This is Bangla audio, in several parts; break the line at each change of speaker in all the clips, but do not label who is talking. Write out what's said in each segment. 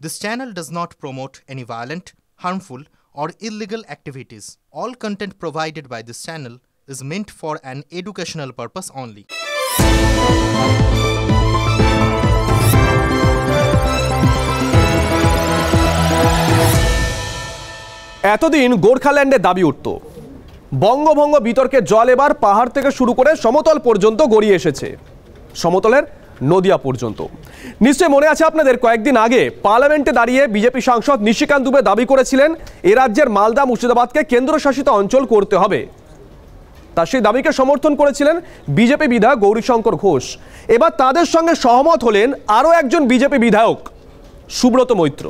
This channel does not promote any violent, harmful, or illegal activities. All content provided by this channel is meant for an educational purpose only.
এতদিন গোর্খাল্যান্ডের দাবি উঠত, বঙ্গভঙ্গ বিতর্কের জল এবার পাহাড় থেকে শুরু করে সমতল পর্যন্ত গড়িয়ে এসেছে, সমতলের নদিয়া পর্যন্ত। নিশ্চয় মনে আছে আপনাদের, কয়েকদিন আগে পার্লামেন্টে দাঁড়িয়ে বিজেপি সাংসদ নিশিকান্ত দুবে দাবি করেছিলেন এ রাজ্যের মালদা মুর্শিদাবাদকে কেন্দ্রশাসিত অঞ্চল করতে হবে। তার সেই দাবিকে সমর্থন করেছিলেন বিজেপি বিধায়ক গৌরীশঙ্কর ঘোষ। এবার তাদের সঙ্গে সহমত হলেন আরও একজন বিজেপি বিধায়ক, সুব্রত মৈত্র।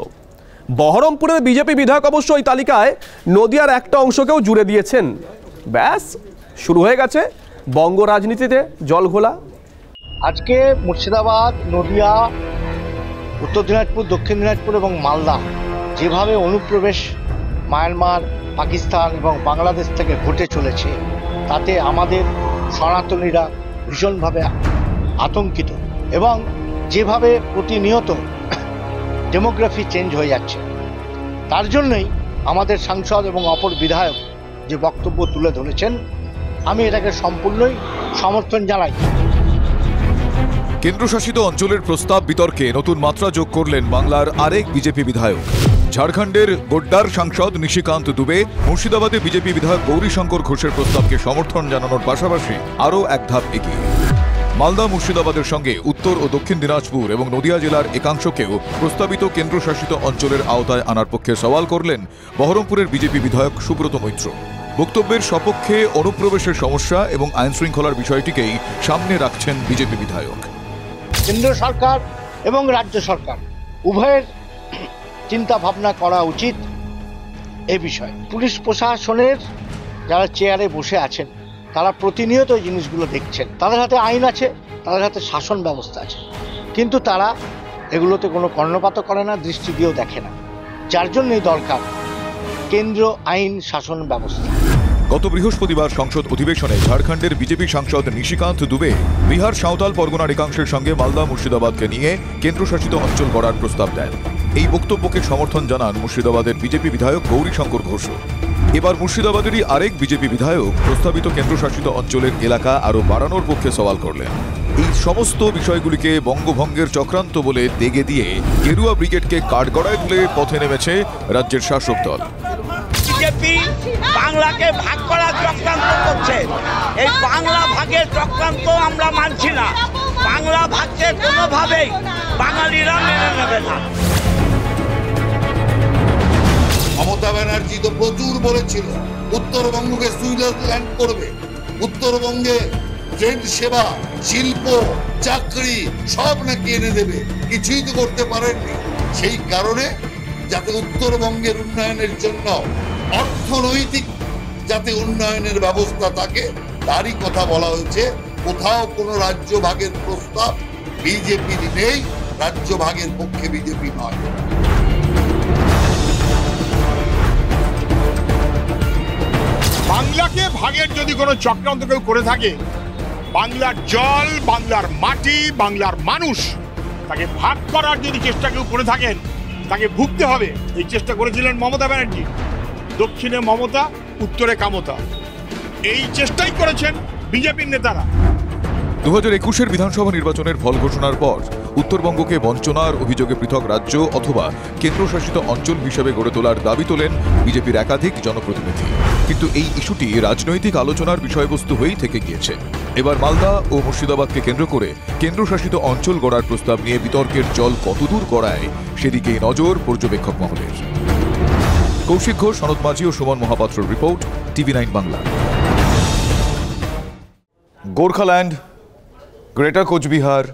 বহরমপুরের বিজেপি বিধায়ক অবশ্য ওই তালিকায় নদিয়ার একটা অংশকেও জুড়ে দিয়েছেন। ব্যাস শুরু হয়ে গেছে বঙ্গ রাজনীতিতে জল ঘোলা।
আজকে মুর্শিদাবাদ, নদিয়া, উত্তর দিনাজপুর, দক্ষিণ দিনাজপুর এবং মালদা যেভাবে অনুপ্রবেশ মায়ানমার, পাকিস্তান এবং বাংলাদেশ থেকে ঘটে চলেছে, তাতে আমাদের সনাতনীরা ভীষণভাবে আতঙ্কিত। এবং যেভাবে প্রতিনিয়ত ডেমোগ্রাফি চেঞ্জ হয়ে যাচ্ছে, তার জন্যই আমাদের সাংসদ এবং অপর বিধায়ক যে বক্তব্য তুলে ধরেছেন, আমি এটাকে সম্পূর্ণই সমর্থন জানাই।
কেন্দ্রশাসিত অঞ্চলের প্রস্তাব বিতর্কে নতুন মাত্রা যোগ করলেন বাংলার আরেক বিজেপি বিধায়ক। ঝাড়খণ্ডের গোড্ডার সাংসদ নিশিকান্ত দুবে মুর্শিদাবাদে বিজেপি বিধায়ক গৌরীশঙ্কর ঘোষের প্রস্তাবকে সমর্থন জানানোর পাশাপাশি আরও এক ধাপ এগিয়ে মালদা মুর্শিদাবাদের সঙ্গে উত্তর ও দক্ষিণ দিনাজপুর এবং নদিয়া জেলার একাংশকেও প্রস্তাবিত কেন্দ্রশাসিত অঞ্চলের আওতায় আনার পক্ষে সওয়াল করলেন বহরমপুরের বিজেপি বিধায়ক সুব্রত মৈত্র। বক্তব্যের সপক্ষে অনুপ্রবেশের সমস্যা এবং আইনশৃঙ্খলার বিষয়টিকেই সামনে রাখছেন বিজেপি বিধায়ক।
কেন্দ্র সরকার এবং রাজ্য সরকার উভয়ের চিন্তা ভাবনা করা উচিত এ বিষয়ে। পুলিশ প্রশাসনের যারা চেয়ারে বসে আছেন, তারা প্রতিনিয়ত এই জিনিসগুলো দেখছেন। তাদের হাতে আইন আছে, তাদের হাতে শাসন ব্যবস্থা আছে, কিন্তু তারা এগুলোতে কোনো কর্ণপাত করে না, দৃষ্টি দিয়েও দেখে না। যার জন্যই দরকার কেন্দ্র আইন শাসন ব্যবস্থা।
গত বৃহস্পতিবার সংসদ অধিবেশনে ঝাড়খণ্ডের বিজেপি সাংসদ নিশিকান্ত দুবে বিহার সাঁওতাল পরগনার একাংশের সঙ্গে মালদা মুর্শিদাবাদকে নিয়ে কেন্দ্রশাসিত অঞ্চল গড়ার প্রস্তাব দেন। এই বক্তব্যকে সমর্থন জানান মুর্শিদাবাদের বিজেপি বিধায়ক গৌরীশঙ্কর ঘোষ। এবার মুর্শিদাবাদেরই আরেক বিজেপি বিধায়ক প্রস্তাবিত কেন্দ্রশাসিত অঞ্চলের এলাকা আরও বাড়ানোর পক্ষে সওয়াল করলেন। এই সমস্ত বিষয়গুলিকে বঙ্গভঙ্গের চক্রান্ত বলে দেগে দিয়ে গেরুয়া ব্রিগেডকে কাঠগড়ায় তুলে পথে নেমেছে রাজ্যের শাসক দল।
বিজেপি বাংলাকে ভাগ করার চক্রান্ত করছে। এই বাংলা ভাগের চক্রান্ত আমরা মানছি না। বাংলা ভাগকে কোনোভাবেই বাঙালিরা মেনে নেবে না।
মমতা ব্যানার্জি তো প্রচুর বলেছিল উত্তরবঙ্গকে সুইজারল্যান্ড করবে, উত্তরবঙ্গে ট্রেন সেবা, শিল্প, চাকরি সব নাকি এনে দেবে। কিছুই তো করতে পারেননি। সেই কারণে যাতে উত্তরবঙ্গের উন্নয়নের জন্য অর্থনৈতিক যাতে উন্নয়নের ব্যবস্থা থাকে, তারই কথা বলা হয়েছে। কোথাও কোনো রাজ্য ভাগের প্রস্তাব বিজেপির নেই, রাজ্য ভাগের পক্ষে বিজেপি নয়।
বাংলাকে ভাগের যদি কোনো চক্রান্ত কেউ করে থাকে, বাংলার জল, বাংলার মাটি, বাংলার মানুষ, তাকে ভাগ করার যদি চেষ্টা কেউ করে থাকেন, তাকে ভুগতে হবে। এই চেষ্টা করেছিলেন মমতা ব্যানার্জি। দক্ষিণে মমতা, উত্তরে কামতা, এই চেষ্টাই করেছেন বিজেপির নেতারা।
2021 বিধানসভা নির্বাচনের ফল ঘোষণার পর উত্তরবঙ্গকে বঞ্চনার অভিযোগে পৃথক রাজ্য অথবা কেন্দ্রশাসিত অঞ্চল হিসেবে গড়ে তোলার দাবি তোলেন বিজেপির একাধিক জনপ্রতিনিধি। কিন্তু এই ইস্যুটি রাজনৈতিক আলোচনার বিষয়বস্তু হয়েই থেকে গিয়েছে। এবার মালদা ও মুর্শিদাবাদকে কেন্দ্র করে কেন্দ্রশাসিত অঞ্চল গড়ার প্রস্তাব নিয়ে বিতর্কের জল কতদূর গড়ায়, সেদিকেই নজর পর্যবেক্ষক মহলের। কৌশিক ঘোষ, সনদ মাঝি ও সুমন মহাপাত্রর report, TV9 Bangla. Gorkhaland, greater Coochbehar,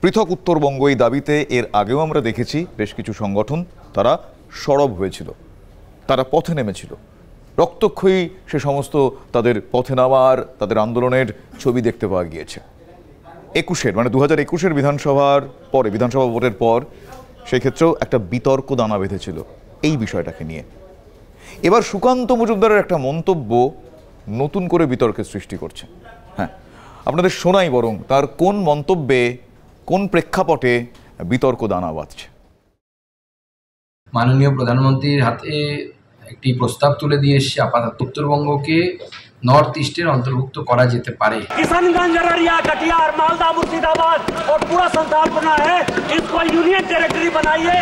পৃথক উত্তরবঙ্গ, এই দাবিতে এর আগেও আমরা দেখেছি বেশ কিছু সংগঠন তারা সরব হয়েছিল, তারা পথে নেমেছিল। রক্তক্ষয়ী সে সমস্ত তাদের পথে নামার, তাদের আন্দোলনের ছবি দেখতে পাওয়া গিয়েছে। 2021 বিধানসভার পরে, বিধানসভা ভোটের পর, সেক্ষেত্রেও একটা বিতর্ক দানা বেঁধেছিল এই বিষয়টাকে নিয়ে। এবার সুকান্ত মজুমদারের একটা মন্তব্য নতুন করে বিতর্কের সৃষ্টি করছে। হ্যাঁ, আপনাদের শোনাই বরং তার কোন মন্তব্যে, কোন প্রেক্ষাপটে বিতর্ক দানা বাঁধছে।
মাননীয় প্রধানমন্ত্রীর হাতে একটি প্রস্তাব তুলে দিয়ে এসেছে। আপাতত উত্তরবঙ্গকে নর্থ ইস্টের অন্তর্ভুক্ত করা যেতে পারে।
किशनगंज, अररिया, कटिहार, मालदा, मुर्शिदाबाद और पूरा संथाल बना है, इसको यूनियन टेरिटरी बनाइए।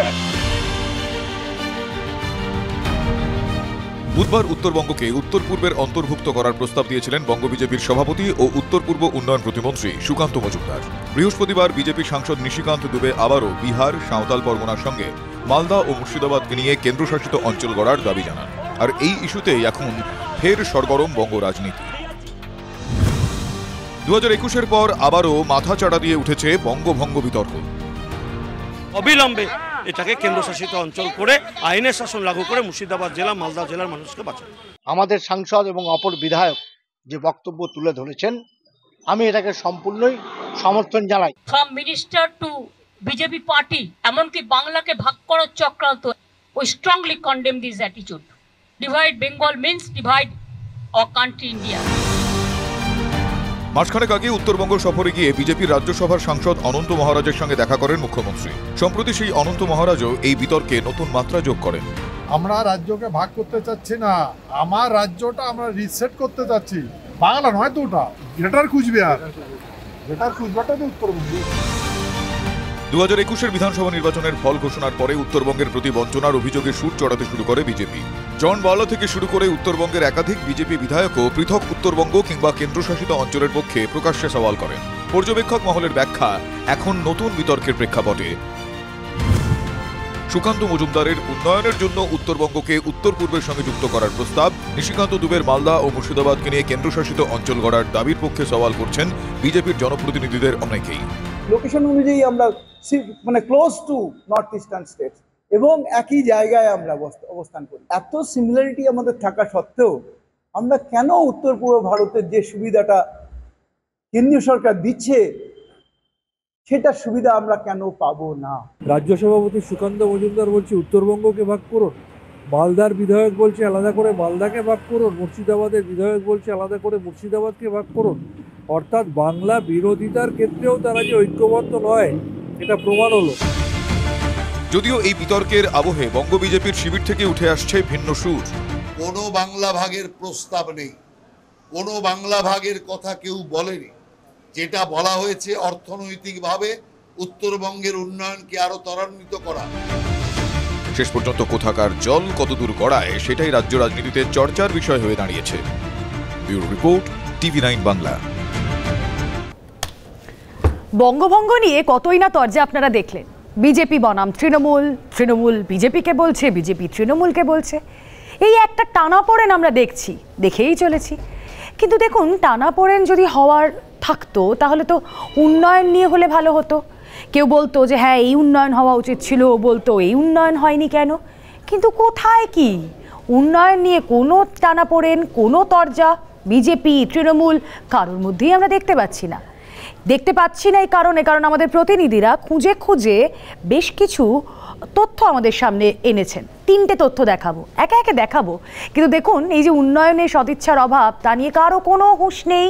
বুধবার উত্তরবঙ্গকে উত্তর পূর্বের অন্তর্ভুক্ত করার প্রস্তাব দিয়েছিলেন বঙ্গ বিজেপির সভাপতি ও উত্তর পূর্ব উন্নয়ন প্রতিমন্ত্রী সুকান্ত মজুমদার। বৃহস্পতিবার বিজেপি সাংসদ নিশিকান্ত দুবে আবারও বিহার, সাঁওতাল পরগনার সঙ্গে মালদা ও মুর্শিদাবাদকে নিয়ে কেন্দ্রশাসিত অঞ্চল গড়ার দাবি জানান। আর এই ইস্যুতেই এখন ফের সরগরম বঙ্গ রাজনীতি। 2021-এর পর আবারও মাথা চাড়া দিয়ে উঠেছে বঙ্গভঙ্গ বিতর্ক।
অবিলম্বে এটাকে কেন্দ্রশাসিত অঞ্চল করে আইনের শাসন লাগু করে মুর্শিদাবাদ জেলা, মালদা জেলার মানুষকে বাঁচান।
আমাদের সাংসদ এবং অপর বিধায়ক যে বক্তব্য তুলে ধরেছেন, আমি এটাকে সম্পূর্ণই সমর্থন জানাই।
From minister two BJP party, এমনকি বাংলাকে ভাগ করার চক্রান্ত, we strongly condemn this attitude. Divide Bengal means divide our country India.
মাসখানেক আগে উত্তরবঙ্গ সফরে গিয়ে বিজেপির রাজ্যসভার সাংসদ অনন্ত মহারাজের সঙ্গে দেখা করেন মুখ্যমন্ত্রী। সম্প্রতি সেই অনন্ত মহারাজও এই বিতর্কে নতুন মাত্রা যোগ করেন।
আমরা রাজ্যকে ভাগ করতে চাচ্ছি না, আমার রাজ্যটা আমরা রিসেট করতে চাচ্ছি। বাংলা নয় তো, ওটা গ্রেটার কুচবিহার, গ্রেটার কুচবিহারটা তো উত্তরবঙ্গ।
2021-এর বিধানসভা নির্বাচনের ফল ঘোষণার পরে উত্তরবঙ্গের প্রতি বঞ্চনার অভিযোগে সুর চড়াতে শুরু করে বিজেপি। জন বার্লা থেকে শুরু করে উত্তরবঙ্গের একাধিক বিজেপি বিধায়কও পৃথক উত্তরবঙ্গ কিংবা কেন্দ্রশাসিত অঞ্চলের পক্ষে প্রকাশ্যে সওয়াল করেন। পর্যবেক্ষক মহলের ব্যাখ্যা, এখন নতুন বিতর্কের প্রেক্ষাপটে সুকান্ত মজুমদারের উন্নয়নের জন্য উত্তরবঙ্গকে উত্তর পূর্বের সঙ্গে যুক্ত করার প্রস্তাব, নিশিকান্ত দুবের মালদা ও মুর্শিদাবাদকে নিয়ে কেন্দ্রশাসিত অঞ্চল গড়ার দাবির পক্ষে সওয়াল করছেন বিজেপির জনপ্রতিনিধিদের অনেকেই।
লোকেশন অনুযায়ী আমরা মানে close two north eastern states এবং একই জায়গায় আমরা অবস্থান করি। এত সিমিলারিটি আমাদের থাকা সত্ত্বেও আমরা কেন উত্তর পূর্ব ভারতের যে সুবিধাটা কেন্দ্রীয় সরকার দিচ্ছে সেটার সুবিধা আমরা কেন পাবো না?
রাজ্য সভাপতি সুকান্ত মজুমদার বলছে উত্তরবঙ্গকে ভাগ করুন, মালদার বিধায়ক বলছে আলাদা করে মালদাকে ভাগ করুন, মুর্শিদাবাদের বিধায়ক বলছে আলাদা করে মুর্শিদাবাদকে ভাগ করুন। অর্থাৎ বাংলা বিরোধিতার ক্ষেত্রেও তারা যে ঐক্যবদ্ধ নয়, এটা প্রমাণ হলো।
যদিও এই বিতর্কের আবহে বঙ্গ বিজেপির শিবির থেকে উঠে আসছে ভিন্ন সুর।
কোনো বাংলা ভাগের প্রস্তাব নেই, কোনো বাংলা ভাগের কথা কেউ বলেনি। যেটা বলা হয়েছে অর্থনৈতিকভাবে উত্তরবঙ্গের উন্নয়নকে আরো ত্বরান্বিত করা।
শেষ পর্যন্ত কোথাকার জল কতদূর গড়ায় সেটাই রাজ্য রাজনীতিতে চর্চার বিষয় হয়ে দাঁড়িয়েছে। Bureau report, TV9 Bangla.
বঙ্গভঙ্গ নিয়ে কতই না তর্জা আপনারা দেখলেন। বিজেপি বনাম তৃণমূল, তৃণমূল বিজেপিকে বলছে, বিজেপি তৃণমূলকে বলছে। এই একটা টানাপোড়েন আমরা দেখেই চলেছি। কিন্তু দেখুন, টানাপোড়েন যদি হওয়ার থাকতো তাহলে তো উন্নয়ন নিয়ে হলে ভালো হতো। কেউ বলতো যে হ্যাঁ এই উন্নয়ন হওয়া উচিত ছিল, বলতো এই উন্নয়ন হয়নি কেন। কিন্তু কোথায় কি উন্নয়ন নিয়ে কোনো টানাপোড়েন, কোনো তর্জা বিজেপি তৃণমূল কারোর মধ্যেই আমরা দেখতে পাচ্ছি না। এই কারণ আমাদের প্রতিনিধিরা খুঁজে খুঁজে বেশ কিছু তথ্য আমাদের সামনে এনেছেন। 3টে তথ্য দেখাবো, একে একে দেখাবো। কিন্তু দেখুন, এই যে উন্নয়নের সদিচ্ছার অভাব, তা নিয়ে কারো কোনো হুঁশ নেই।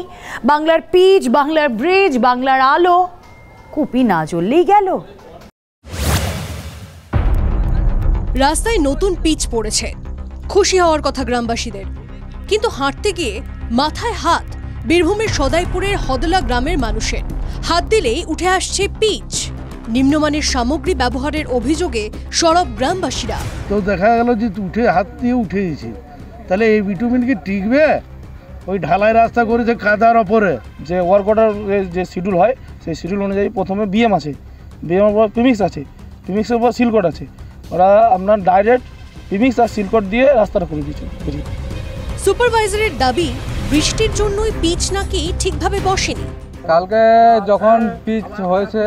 বাংলার পিচ, বাংলার ব্রিজ, বাংলার আলো কুপি না জ্বললেই গেল।
রাস্তায় নতুন পিচ পড়েছে, খুশি হওয়ার কথা গ্রামবাসীদের। কিন্তু হাঁটতে গিয়ে মাথায় হাত বীরভূমের সদাইপুরের হদলা গ্রামের মানুষের। হাত দিলেই উঠে আসছে পিচ। নিম্নমানের সামগ্রী ব্যবহারের অভিযোগে সরব গ্রামবাসীরা।
তো দেখা গেল যে হাত দিয়ে উঠে গেছে, তাহলে এই বিটুমিন কি টিকবে? ওই ঢালাই রাস্তা করেছে কাদার ওপরে, যে ওয়ার্ক অর্ডার যে শিডিউল হয় সেই শিডিউল অনুযায়ী প্রথমে বিএম আছে, বিএম এর পর প্রিমিক্স আছে, প্রিমিক্সের পর সিলকট আছে। ওরা আপনার ডাইরেক্ট প্রিমিক্স আর সিলকট দিয়ে রাস্তাটা করে দিচ্ছে।
সুপারভাইজারের দাবি, বৃষ্টির জন্যই পিচ নাকি ঠিকভাবে বসেনি।
কালকে যখন পিচ হয়েছে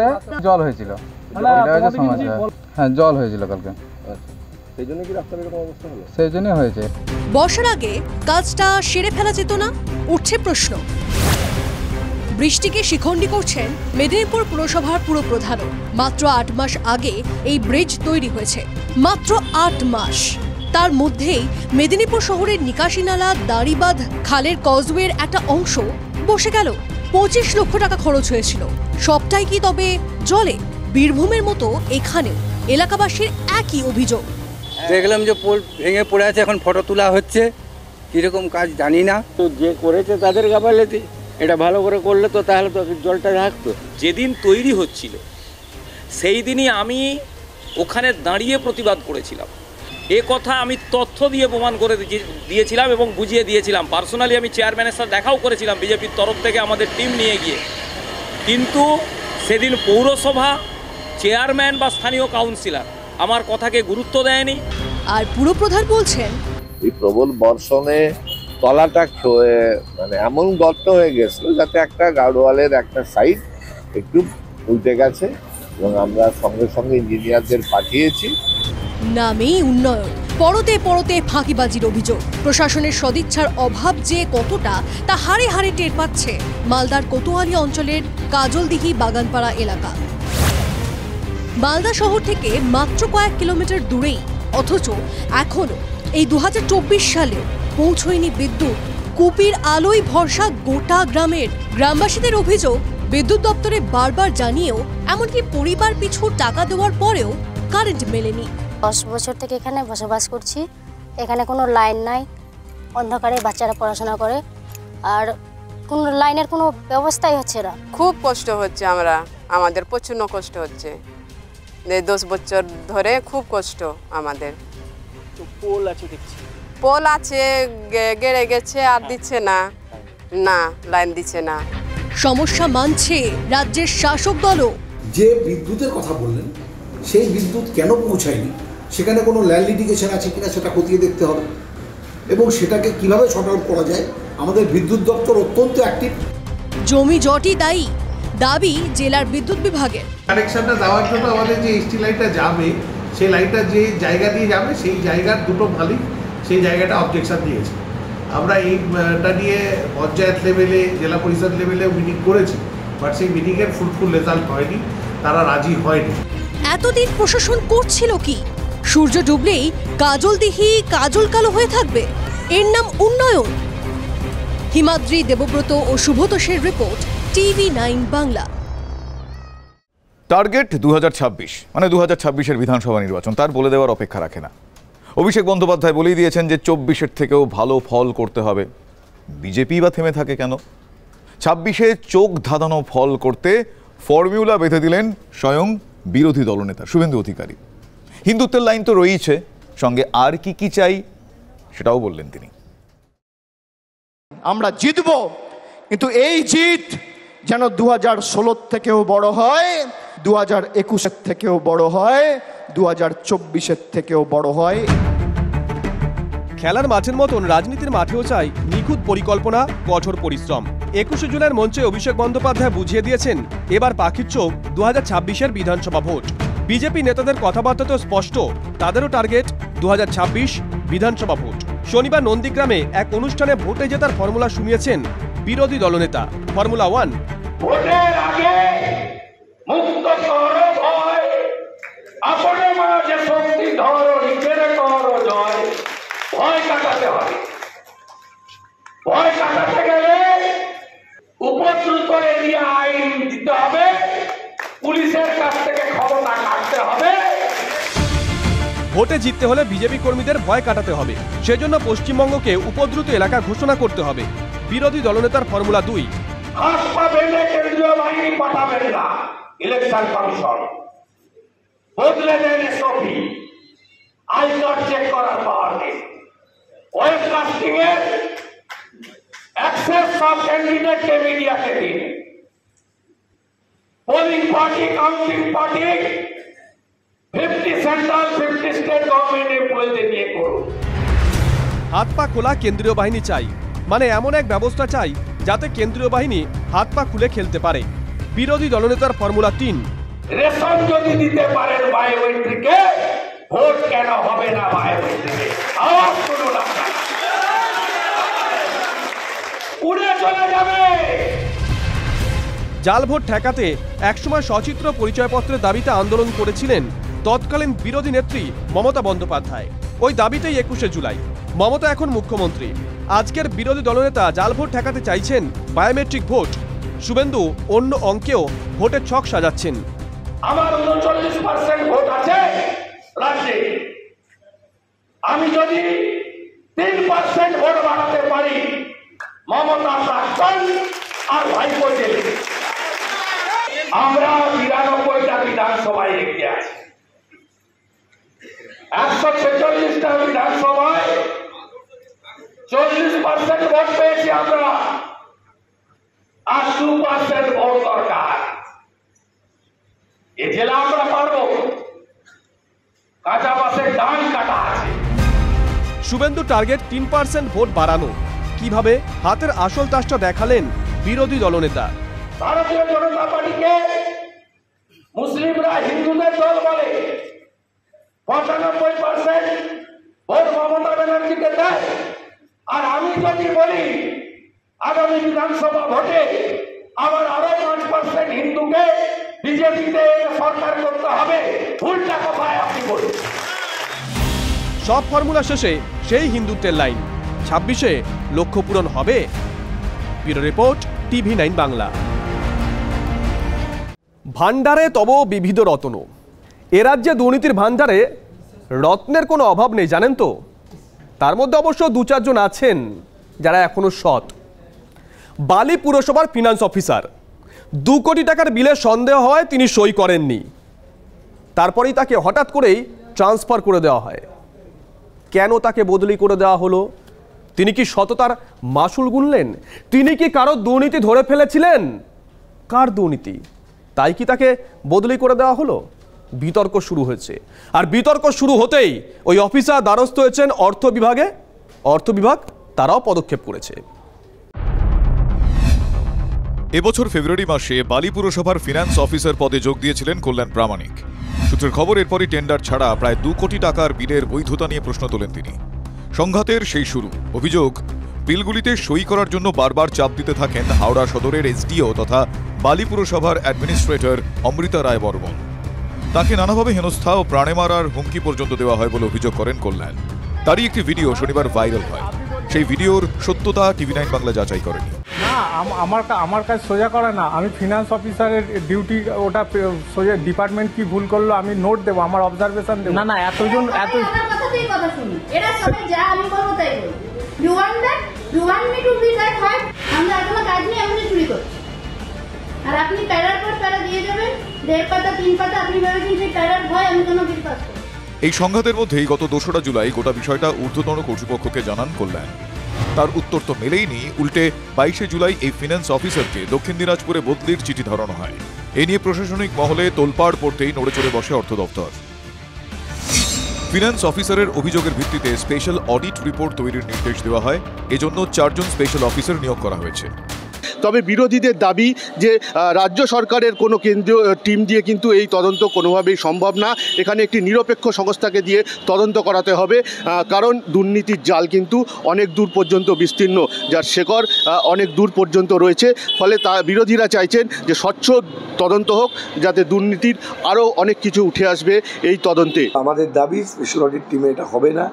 জল হয়েছিল, এটা হচ্ছে সমস্যা। হ্যাঁ, জল হয়েছিল কালকে, সেই জন্য কি রাস্তার এরকম অবস্থা হলো? সেই জন্যই হয়েছে।
বর্ষার আগে কাজটা সেরে ফেলা যেত না? উঠছে প্রশ্ন। বৃষ্টিকে শিখণ্ডী করছেন মেদিনীপুর পুরসভার পুরপ্রধানও। মাত্র 8 মাস আগে এই ব্রিজ তৈরি হয়েছে, মাত্র 8 মাস। তার মধ্যেই মেদিনীপুর শহরের নিকাশি নালা, দাঁড়িবাঁধ, খালের কজওয়ের একটা অংশ বসে গেল। 25 লক্ষ টাকা খরচ হয়েছিল। সবটাই কি তবে জলে? বীরভূমের মতো এখানেও এলাকাবাসীর একই অভিযোগ।
দেখলাম যে পোল ভেঙে পড়ে আছে, এখন ফটো তোলা হচ্ছে, কীরকম কাজ জানি না। তো যে করেছে তাদের গাফালেতি, এটা ভালো করে করলে তো তাহলে তো জলটা থাকতো।
যেদিন তৈরি হচ্ছিল সেই দিনই আমি ওখানে দাঁড়িয়ে প্রতিবাদ করেছিলাম। এ কথা আমি তথ্য দিয়ে প্রমাণ করে দিয়েছিলাম এবং বুঝিয়ে দিয়েছিলাম। পার্সোনালি আমি চেয়ারম্যানের সাথে দেখাও করেছিলাম বিজেপির তরফ থেকে আমাদের টিম নিয়ে গিয়ে। কিন্তু সেদিন পৌরসভা, চেয়ারম্যান বা স্থানীয় কাউন্সিলর আমার কথাকে গুরুত্ব দেয়নি।
আর পুরপ্রধান বলছেন,
এই প্রবল বর্ষণে তলাটা মানে এমন গর্ত হয়ে গেছিল যাতে একটা গার্ডওয়ালের একটা সাইড একটু উল্টে গেছে এবং আমরা সঙ্গে সঙ্গে ইঞ্জিনিয়ারদের পাঠিয়েছি।
নামেই উন্নয়ন, পরতে পরতে ফাঁকিবাজির অভিযোগ। প্রশাসনের সদিচ্ছার অভাব যে কতটা তা হাড়ে হাড়ে টের পাচ্ছে মালদার কোতোয়ালি অঞ্চলের কাজলদিঘি বাগানপাড়া এলাকা। মালদা শহর থেকে মাত্র কয়েক কিলোমিটার দূরেই, অথচ এখনো এই 2024 সালে পৌঁছয়নি বিদ্যুৎ। কুপির আলোয় ভরসা গোটা গ্রামের। গ্রামবাসীদের অভিযোগ, বিদ্যুৎ দপ্তরে বারবার জানিয়েও, এমনকি পরিবার পিছু টাকা দেওয়ার পরেও কারেন্ট মেলেনি।
10 বছর থেকে এখানে বসবাস করছি। এখানে কোনো লাইন নাই, অন্ধকারে বাচ্চারা পড়াশোনা করে, আর কোনো লাইনের কোনো ব্যবস্থাই হচ্ছে না।
খুব কষ্ট হচ্ছে, আমাদের প্রচণ্ড কষ্ট হচ্ছে। 10 বছর ধরে খুব কষ্ট আমাদের।
পোল আছে দেখছি,
পোল আছে, গেড়ে গেছে আর দিচ্ছে না, না লাইন দিচ্ছে না।
সমস্যা মানছে রাজ্যের শাসক দলও।
যে বিদ্যুতের কথা বললেন, সেই বিদ্যুৎ কেন পৌঁছায়নি, সেখানে কোনো ল্যান্ড লিটিগেশন আছে কিনা সেটা খতিয়ে দেখতে হবে, এবং সেটাকে কিভাবে শর্ট আউট করা যায়। আমাদের বিদ্যুৎ দপ্তর অত্যন্ত অ্যাক্টিভ।
জমি জটই দাবি জেলার বিদ্যুৎ বিভাগের।
কানেকশনটা দেওয়ার জন্য আমাদের যে এসটি লাইনটা যাবে, সেই লাইনটা যে জায়গা দিয়ে যাবে, সেই জায়গার দুটো মালিক সেই জায়গাটা অবজেকশন দিয়েছে। আমরা এইটা নিয়ে পঞ্চায়েত লেভেলে, জেলা পরিষদ লেভেলেও মিটিং করেছি, বাট সেই মিটিংয়ের ফুলফুল রেজাল্ট হয়নি, তারা রাজি হয়নি।
এতদিন প্রশাসন করছিল কি? সূর্য ডুবলেই কাজলদিঘি কাজল কালো হয়ে থাকবে, এর নাম উন্নয়ন? হিমাদ্রি, দেবব্রত ও শুভতোষের রিপোর্ট, TV9 বাংলা।
টার্গেট 2026, মানে 2026-এর বিধানসভা নির্বাচন, তার বলে দেওয়ার অপেক্ষা রাখে না। অভিষেক বন্দ্যোপাধ্যায় বলেই দিয়েছেন যে 24-এর থেকেও ভালো ফল করতে হবে। বিজেপি বা থেমে থাকে কেন? 26-এ চোখ ধাঁধানো ফল করতে ফর্মুলা বেঁধে দিলেন স্বয়ং বিরোধী দলনেতা শুভেন্দু অধিকারী। হিন্দুত্বের লাইন তো রয়েছে, সঙ্গে আর কি চাই সেটাও বললেন তিনি।
আমরা জিতব, কিন্তু এই জিত যেন 2016 থেকেও বড় হয়, 2021 থেকেও বড় হয়, 2024 থেকেও বড় হয়।
খেলার মাঠের মতন রাজনীতির মাঠেও চাই নিখুঁত পরিকল্পনা, কঠোর পরিশ্রম। 21 জুলাইয়ের মঞ্চে অভিষেক বন্দ্যোপাধ্যায় বুঝিয়ে দিয়েছেন এবার পাখির চোখ 2026-এর বিধানসভা ভোট। বিজেপি নেতাদের কথাবার্তাতেও স্পষ্ট, তাদেরও টার্গেট 2026 বিধানসভা ভোট। শনিবার নন্দীগ্রামে এক অনুষ্ঠানে ভোটে জেতার ফর্মুলা শুনিয়েছেন বিরোধী দলনেতা। ফর্মুলা 1,
ভোটের আগে মুক্ত করো ভয়, আপনে মাঝে শক্তি ধরো, নিজের করো জয়। ভয় কাটাতে হবে। ভয় কাটাতে গেলে উপদ্রুত এরিয়া আইন দিতে হবে, পুলিশের কাছ থেকে ক্ষমতা কাটতে হবে।
ভোটে জিততে হলে বিজেপি কর্মীদের ভয় কাটাতে হবে, সেজন্য পশ্চিমবঙ্গকে উপদ্রুত এলাকা ঘোষণা করতে হবে। বিরোধী দলনেতার ফর্মুলা 2,
হাত পা বেঁধে কেন্দ্রীয় বাহিনী পাঠাবেন না, ইলেকশন কমিশন বদলে দেন এসওপি, আইকার্ড চেক করার পাওয়ার দিন, ওয়েবকাস্টিং এর অ্যাক্সেস সব ক্যান্ডিডেটকে মিডিয়াকে দিন, polling party, counting party 50 central 50 state government এমপ্লয়িদের নিয়ে করুন।
হাত পা খোলা কেন্দ্রীয় বাহিনী চাই, মানে এমন এক ব্যবস্থা চাই যাতে কেন্দ্রীয় বাহিনী হাত পা খুলে খেলতে পারে। বিরোধী দলনেতার ফর্মুলা 3,
রেশন যদি দিতে পারেন বায়োমেট্রিকে, ভোট কেন হবে না বায়োমেট্রিকে? আওয়াজ শুনুন, উড়ে চলে যাবে।
জাল ভোট ঠেকাতে একসময় সচিত্র পরিচয়পত্রের দাবিতে আন্দোলন করেছিলেন তৎকালীন বিরোধী নেত্রী মমতা বন্দ্যোপাধ্যায়। ওই দাবিতেই 21শে জুলাই। মমতা এখন মুখ্যমন্ত্রী। আজকের বিরোধী দলনেতা জাল ভোট ঠেকাতে চাইছেন বায়োমেট্রিক ভোট। শুভেন্দু অন্য অঙ্কেও ভোটের ছক সাজাচ্ছেন।
আমার 39% ভোট আছে রাজ্যে, আমি যদি 3% ভোট বাড়াতে পারি, মমতা প্রাক্তন আর ভাইপো জেলে, আমরা 92টা বিধানসভায় এগিয়ে আছি। 146টা বিধানসভায় 40% ভোট পেয়েছি আমরা, আর 2% ভোট দরকার। এ জেলা আমরা পারবো, কাঁচা বাসের ডান কাটা আছে।
শুভেন্দু টার্গেট 3% ভোট বাড়ানো। কিভাবে? হাতের আসল তাসটা দেখালেন বিরোধী দলনেতা।
ভারতীয় জনতা পার্টিকে মুসলিমরা হিন্দুদের দল বলে, 95% ভোট মমতা ব্যানার্জিকে দেয়। আর আমি যদি বলি আগামী বিধানসভা ভোটে আবার আরো 5% হিন্দুকে বিজেপিতে সরকার করতে হবে, ভুলটা কোথায় আপনি বলুন?
সব ফর্মুলা শেষে সেই হিন্দুত্বের লাইন। 26-এ লক্ষ্য পূরণ হবে। Bureau report, TV9 Bangla. ভান্ডারে তব বিবিধ রত্ন। এ রাজ্যে দুর্নীতির ভান্ডারে রত্নের কোনো অভাব নেই, জানেন তো? তার মধ্যে অবশ্য 2-4 জন আছেন যারা এখনো সৎ। বালি পুরসভার ফিনান্স অফিসার, 2 কোটি টাকার বিলে সন্দেহ হয় তিনি সই করেননি। তারপরেই তাকে হঠাৎ করেই ট্রান্সফার করে দেওয়া হয়। কেন তাকে বদলি করে দেওয়া হলো? তিনি কি সততার মাসুল গুনলেন? তিনি কি কারো দুর্নীতি ধরে ফেলেছিলেন? কার দুর্নীতি? তাই কি তাকে বদলি করে দেওয়া হলো? বিতর্ক শুরু হয়েছে। আর বিতর্ক শুরু হতেই ওই অফিসার দ্বারস্থ হয়েছেন অর্থ বিভাগে। অর্থ বিভাগ তারাও পদক্ষেপ করেছে।
এবছর ফেব্রুয়ারি মাসে বালি পুরসভার ফিনান্স অফিসার পদে যোগ দিয়েছিলেন কল্যাণ প্রামাণিক। সূত্রের খবর, এরপরই টেন্ডার ছাড়া প্রায় 2 কোটি টাকার বিলের বৈধতা নিয়ে প্রশ্ন তোলেন তিনি। সংঘাতের সেই শুরু। অভিযোগ, বিলগুলিতে সই করার জন্য বারবার চাপ দিতে থাকেন হাওড়া সদরের এসডিও তথা বালি পুরসভার অ্যাডমিনিস্ট্রেটর অমৃতা রায় বর্মন। তাকে নানাভাবে হেনস্থা ও প্রাণে মারার হুমকি পর্যন্ত দেওয়া হয় বলে অভিযোগ করেন কল্যাণ। তারই একটি ভিডিও শনিবার ভাইরাল হয়। সেই ভিডিওর সত্যতা TV9 বাংলা যাচাই করেনি।
না, আমার কাজ সোজা করা না। আমি ফিনান্স অফিসারের ডিউটি, ওটা সোজা ডিপার্টমেন্ট কি ভুল করলো আমি নোট দেবো, আমার অবজারভেশন দেবো। না এতজন
কথা শুনি, এরা সবাই যা আমি বলবো তাই বলবো। You want me to be that hard? আমরা এখনো কাজ নিয়ে এমনি চুরি করছি, আর আপনি প্যারার পর প্যারা দিয়ে যাবেন, 1.5 পাতা 3 পাতা। আপনি ভেবেছেন সেই প্যারার ভয় আমি কোনো বিল পাস করব?
এই সংঘাতের মধ্যেই গত 2রা জুলাই গোটা বিষয়টা ঊর্ধ্বতন কর্তৃপক্ষকে জানান কল্যাণ। তার উত্তর তো মেলেইনি, উল্টে 22শে জুলাই এই ফিনান্স অফিসারকে দক্ষিণ দিনাজপুরে বদলির চিঠি ধরানো হয়। এ নিয়ে প্রশাসনিক মহলে তোলপাড় পড়তেই নড়ে চড়ে বসে অর্থ দপ্তর। ফিনান্স অফিসারের অভিযোগের ভিত্তিতে স্পেশাল অডিট রিপোর্ট তৈরির নির্দেশ দেওয়া হয়। এজন্য 4 জন স্পেশাল অফিসার নিয়োগ করা হয়েছে।
তবে বিরোধীদের দাবি যে রাজ্য সরকারের কোনো কেন্দ্রীয় টিম দিয়ে কিন্তু এই তদন্ত কোনোভাবেই সম্ভব না। এখানে একটি নিরপেক্ষ সংস্থাকে দিয়ে তদন্ত করাতে হবে, কারণ দুর্নীতির জাল কিন্তু অনেক দূর পর্যন্ত বিস্তীর্ণ, যার শেকড় অনেক দূর পর্যন্ত রয়েছে। ফলে বিরোধীরা চাইছেন যে স্বচ্ছ তদন্ত হোক, যাতে দুর্নীতির আরও অনেক কিছু উঠে আসবে এই তদন্তে।
আমাদের দাবি স্পেশাল অডিট টিমে এটা হবে না,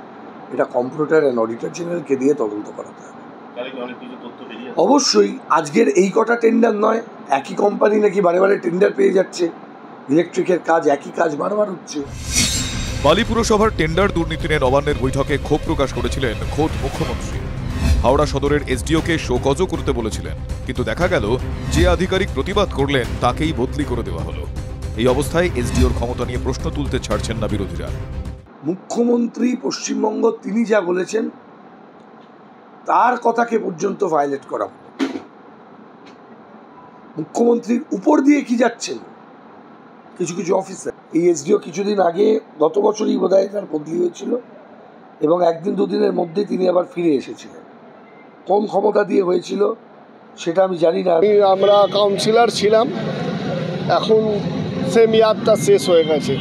এটা কম্পিউটার অ্যান্ড অডিটর জেনারেলকে দিয়ে তদন্ত করাতে হবে। অবশ্যই আজকের এই কটা টেন্ডার নয়, একই কোম্পানি নাকি বারে বারে টেন্ডার পেয়ে যাচ্ছে। ইলেকট্রিকের কাজ, একই কাজ বারবার হচ্ছে।
বালি পুরসভার টেন্ডার দুর্নীতি নিয়ে নবান্নের বৈঠকে ক্ষোভ প্রকাশ করেছিলেন খোদ মুখ্যমন্ত্রী। হাওড়া সদরের এসডিওকে শোকজও করতে বলেছিলেন, কিন্তু দেখা গেল যে আধিকারিক প্রতিবাদ করলেন তাকেই বদলি করে দেওয়া হলো। এই অবস্থায় এসডিওর ক্ষমতা নিয়ে প্রশ্ন তুলতে ছাড়ছেন না বিরোধীরা।
মুখ্যমন্ত্রী পশ্চিমবঙ্গ তিনি যা বলেছেন তার কথাকে পর্যন্ত ভায়োলেট করা, মুখ্যমন্ত্রীর উপর দিয়ে কি যাচ্ছেন কিছু কিছু অফিসার। এই এসডিও কিছুদিন আগে, গত বছরই বোধহয় তার বদলি হয়েছিল, এবং 1-2 দিনের মধ্যে তিনি আবার ফিরে এসেছিলেন। কম ক্ষমতা দিয়ে হয়েছিল সেটা আমি জানি না।
আমরা কাউন্সিলর ছিলাম, এখন সে মেয়াদটা শেষ হয়ে গেছে।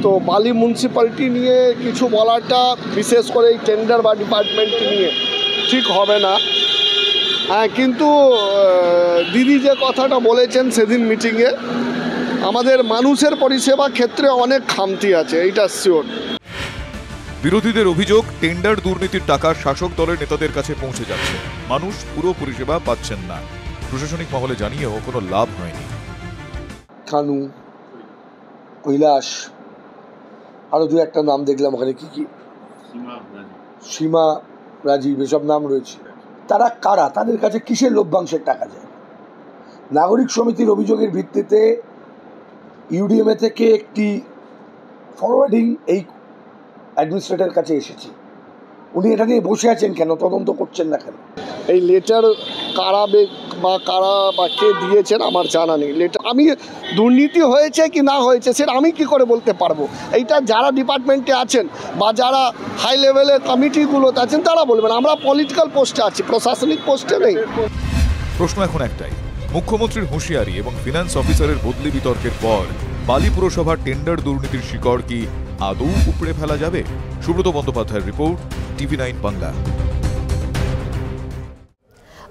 তো বালি মিউনিসিপ্যালিটি নিয়ে কিছু বলাটা, বিশেষ করে এই টেন্ডার বা ডিপার্টমেন্ট নিয়ে, ঠিক হবে না। হ্যাঁ, কিন্তু দিদি যে কথাটা বলেছেন সেদিন মিটিংয়ে, আমাদের মানুষের পরিষেবা ক্ষেত্রে অনেক খামতি আছে, এইটা শিওর।
বিরোধীদের অভিযোগ, টেন্ডার দুর্নীতির টাকা শাসক দলের নেতাদের কাছে পৌঁছে যাচ্ছে, মানুষ পুরো পরিষেবা পাচ্ছেন না। প্রশাসনিক মহলে জানিয়েও কোনো লাভ হয়নি।
কানু, কৈলাস, আরো 2-1টা নাম দেখলাম ওখানে, কি
সীমা, রাজীব এসব নাম রয়েছে, তারা কারা? তাদের কাছে কিসের লভ্যাংশের টাকা যায়? নাগরিক সমিতির অভিযোগের ভিত্তিতে ইউডিএমএ থেকে একটি ফরওয়ার্ডিং এই অ্যাডমিনিস্ট্রেটরের কাছে এসেছে। উনি এটা নিয়ে বসে আছেন কেন? তদন্ত করছেন না কেন?
এই লেটার কারা বা কারা বা কে দিয়েছেন আমার জানা নেই। লেটার আমি দুর্নীতি হয়েছে কি না হয়েছে সেটা আমি কি করে বলতে পারবো? এইটা যারা ডিপার্টমেন্টে আছেন বা যারা হাই লেভেলের কমিটিগুলোতে আছেন তারা বলবেন। আমরা পলিটিক্যাল পোস্টে আছি, প্রশাসনিক পোস্টে নেই।
প্রশ্ন এখন একটাই, মুখ্যমন্ত্রীর হুঁশিয়ারি এবং ফিনান্স অফিসারের বদলি বিতর্কের পর বালি পুরসভার টেন্ডার দুর্নীতির শিকড় কি আদৌ উপড়ে ফেলা যাবে? সুব্রত বন্দ্যোপাধ্যায়ের রিপোর্ট, TV9 বাংলা।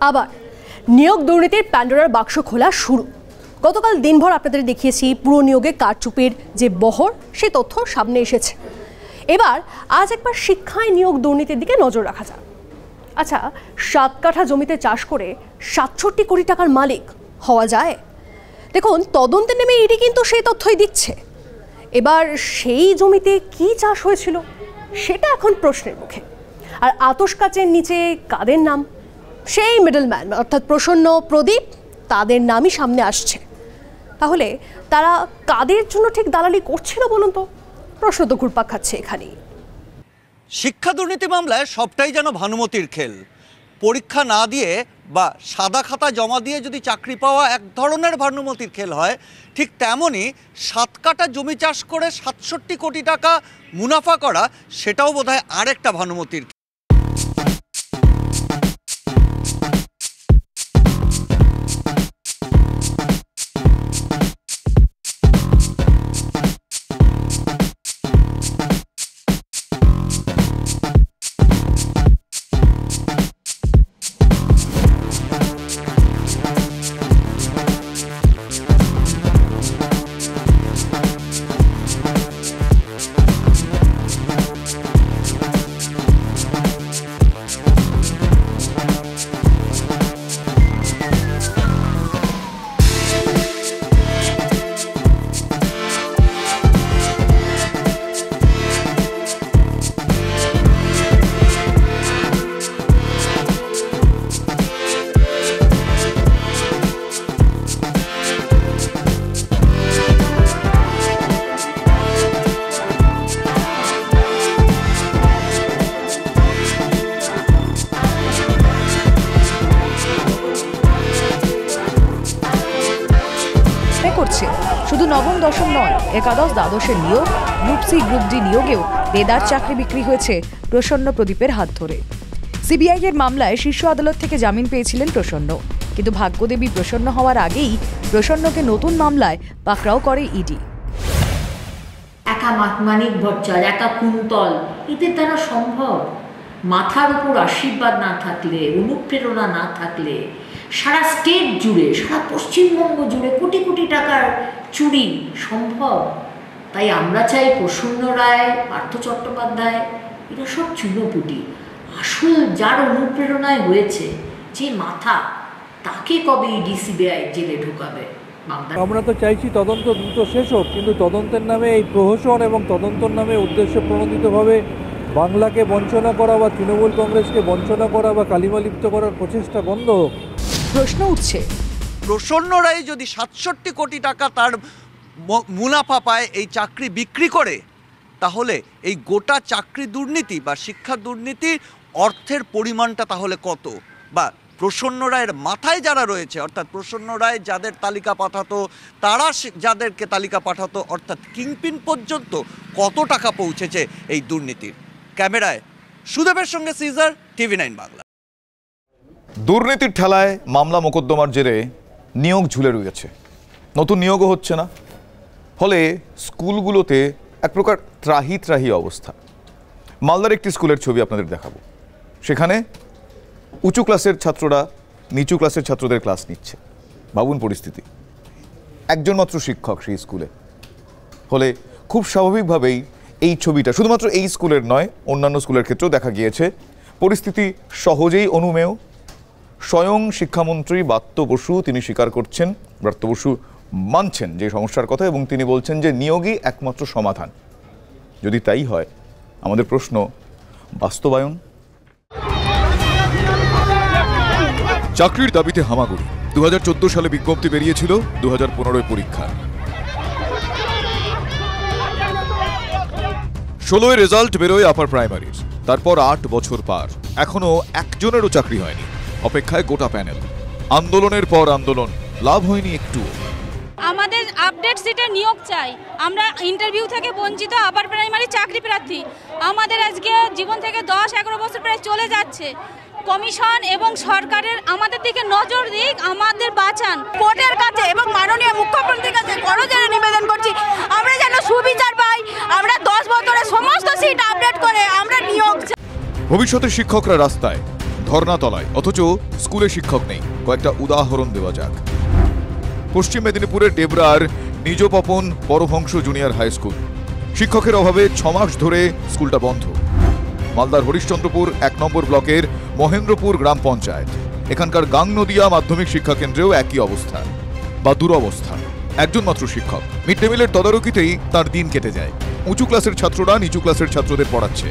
আবার নিয়োগ দুর্নীতির প্যান্ডোরার বাক্স খোলা শুরু। গতকাল দিনভর আপনাদের দেখিয়েছি পুরো নিয়োগে কারচুপির যে বহর, সে তথ্য সামনে এসেছে। এবার আজ একবার শিক্ষায় নিয়োগ দুর্নীতির দিকে নজর রাখা যাক। আচ্ছা, 7 কাঠা জমিতে চাষ করে 67 কোটি টাকার মালিক হওয়া যায়? দেখুন, তদন্তে নেমে ইডি কিন্তু সেই তথ্যই দিচ্ছে। এবার সেই জমিতে কি চাষ হয়েছিল সেটা এখন প্রশ্নের মুখে। আর আতশ কাচের নিচে কাদের নাম? সেই মিডলম্যান অর্থাৎ প্রসন্ন, প্রদীপ, তাদের নামই সামনে আসছে। তাহলে তারা কাদের জন্য ঠিক দালালি করছিল বলুন তো? প্রশ্ন তো ঘুরপাক খাচ্ছে এখানেই।
শিক্ষা দুর্নীতি মামলায় সবটাই যেন ভানুমতির খেল। পরীক্ষা না দিয়ে বা সাদা খাতা জমা দিয়ে যদি চাকরি পাওয়া এক ধরনের ভানুমতির খেল হয়, ঠিক তেমনই 7 কাঠা জমি চাষ করে 67 কোটি টাকা মুনাফা করা, সেটাও বোধহয় আরেকটা ভানুমতির খেল।
শুধু নবম দশম নয়, একাদশ দ্বাদশের নিয়োগ, গ্রুপ সি গ্রুপ ডি নিয়োগেও দেদার চাকরি বিক্রি হয়েছে প্রসন্ন প্রদীপের হাত ধরে। সিবিআই এর মামলায় শীর্ষ আদালত থেকে জামিন পেয়েছিলেন প্রসন্ন, কিন্তু ভাগ্যদেবী প্রসন্ন হওয়ার আগেই প্রসন্নকে নতুন মামলায় পাকড়াও করে ইডি।
একা মানিক ভট্টাচার্য, একা কুন্তল, এদের দ্বারা সম্ভব? মাথার উপর আশীর্বাদ না থাকলে, অনুপ্রেরণা না থাকলে সারা স্টেট জুড়ে, সারা পশ্চিমবঙ্গ জুড়ে কোটি কোটি টাকার চুরি সম্ভব? তাই আমরা চাই প্রসন্ন রায়, পার্থ চট্টোপাধ্যায়, এরা সব চুনোপুটি। আসল যার অনুপ্রেরণায় হয়েছে, যে মাথা, তাকে কবে ইডি সিবিআই জেলে ঢুকাবে?
আমরা তো চাইছি তদন্ত দ্রুত শেষ হোক, কিন্তু তদন্তের নামে এই প্রহসন এবং তদন্তের নামে উদ্দেশ্য প্রণোদিতভাবে বাংলাকে বঞ্চনা করা বা তৃণমূল কংগ্রেসকে বঞ্চনা করা বা কালিমালিপ্ত করার প্রচেষ্টা বন্ধ হোক।
প্রশ্ন উঠছে,
প্রসন্ন রায় যদি 67 কোটি টাকা তার মুনাফা পায় এই চাকরি বিক্রি করে, তাহলে এই গোটা চাকরি দুর্নীতি বা শিক্ষা দুর্নীতির অর্থের পরিমাণটা তাহলে কত? বা প্রসন্ন রায়ের মাথায় যারা রয়েছে, অর্থাৎ প্রসন্ন রায় যাদের তালিকা পাঠাতো, তারা যাদেরকে তালিকা পাঠাতো, অর্থাৎ কিংপিন পর্যন্ত কত টাকা পৌঁছেছে এই দুর্নীতির? ক্যামেরায় সুদেবের সঙ্গে সিজার, TV9 বাংলা।
দুর্নীতির ঠেলায় মামলা মোকদ্দমার জেরে নিয়োগ ঝুলে রয়েছে, নতুন নিয়োগও হচ্ছে না। ফলে স্কুলগুলোতে এক প্রকার ত্রাহি ত্রাহি অবস্থা। মালদার একটি স্কুলের ছবি আপনাদের দেখাবো। সেখানে উঁচু ক্লাসের ছাত্ররা নিচু ক্লাসের ছাত্রদের ক্লাস নিচ্ছে। ভাবুন পরিস্থিতি। একজন মাত্র শিক্ষক সেই স্কুলে। ফলে খুব স্বাভাবিকভাবেই এই ছবিটা শুধুমাত্র এই স্কুলের নয়, অন্যান্য স্কুলের ক্ষেত্রেও দেখা গিয়েছে। পরিস্থিতি সহজেই অনুমেয়। স্বয়ং শিক্ষামন্ত্রী ব্রাত্য বসু তিনি স্বীকার করছেন, ব্রাত্য বসু মানছেন যে সমস্যার কথা, এবং তিনি বলছেন যে নিয়োগই একমাত্র সমাধান। যদি তাই হয়, আমাদের প্রশ্ন, বাস্তবায়ন। চাকরির দাবিতে হামাগুড়ি। 2014 সালে বিজ্ঞপ্তি বেরিয়েছিল, 2015 পরীক্ষা। 16 রেজাল্ট বেরোয় আপার প্রাইমারির। তারপর 8 বছর পার, এখনো একজনেরও চাকরি হয়নি। অপেক্ষায় গোটা প্যানেল। আন্দোলনের পর আন্দোলন, লাভ হয়নি একটু।
আমাদের আপডেট সিটে নিয়োগ চাই। আমরা ইন্টারভিউ থেকে বঞ্চিত আপার প্রাইমারি চাকরি প্রার্থী। আমাদের আজকে জীবন থেকে 10-11 বছর প্রায় চলে যাচ্ছে। কমিশন এবং সরকারের আমাদের দিকে নজর দিক, আমাদের বাঁচান।
কোর্টের কাছে এবং মাননীয় মুখ্যমন্ত্রীর কাছে করজোড়ে নিবেদন করছি, আমরা যেন সুবিচার পাই। আমরা 10 বছরের সমস্ত সিট আপডেট করে আমরা নিয়োগ চাই।
ভবিষ্যতের শিক্ষকরা রাস্তায়, ধর্নাতলায়, অথচ স্কুলে শিক্ষক নেই। কয়েকটা উদাহরণ দেওয়া যাক। পশ্চিম মেদিনীপুরের ডেবরার নিজপপন পরহংস জুনিয়র হাই স্কুল, শিক্ষকের অভাবে 6 মাস ধরে স্কুলটা বন্ধ। মালদার হরিশ্চন্দ্রপুর 1 নম্বর ব্লকের মহেন্দ্রপুর গ্রাম পঞ্চায়েত, এখানকার গাংনদিয়া মাধ্যমিক শিক্ষা কেন্দ্রেও একই অবস্থা বা দুরবস্থা। একজন মাত্র শিক্ষক। মিড ডে মিলের তদারকিতেই তার দিন কেটে যায়। উঁচু ক্লাসের ছাত্ররা নিচু ক্লাসের ছাত্রদের পড়াচ্ছে।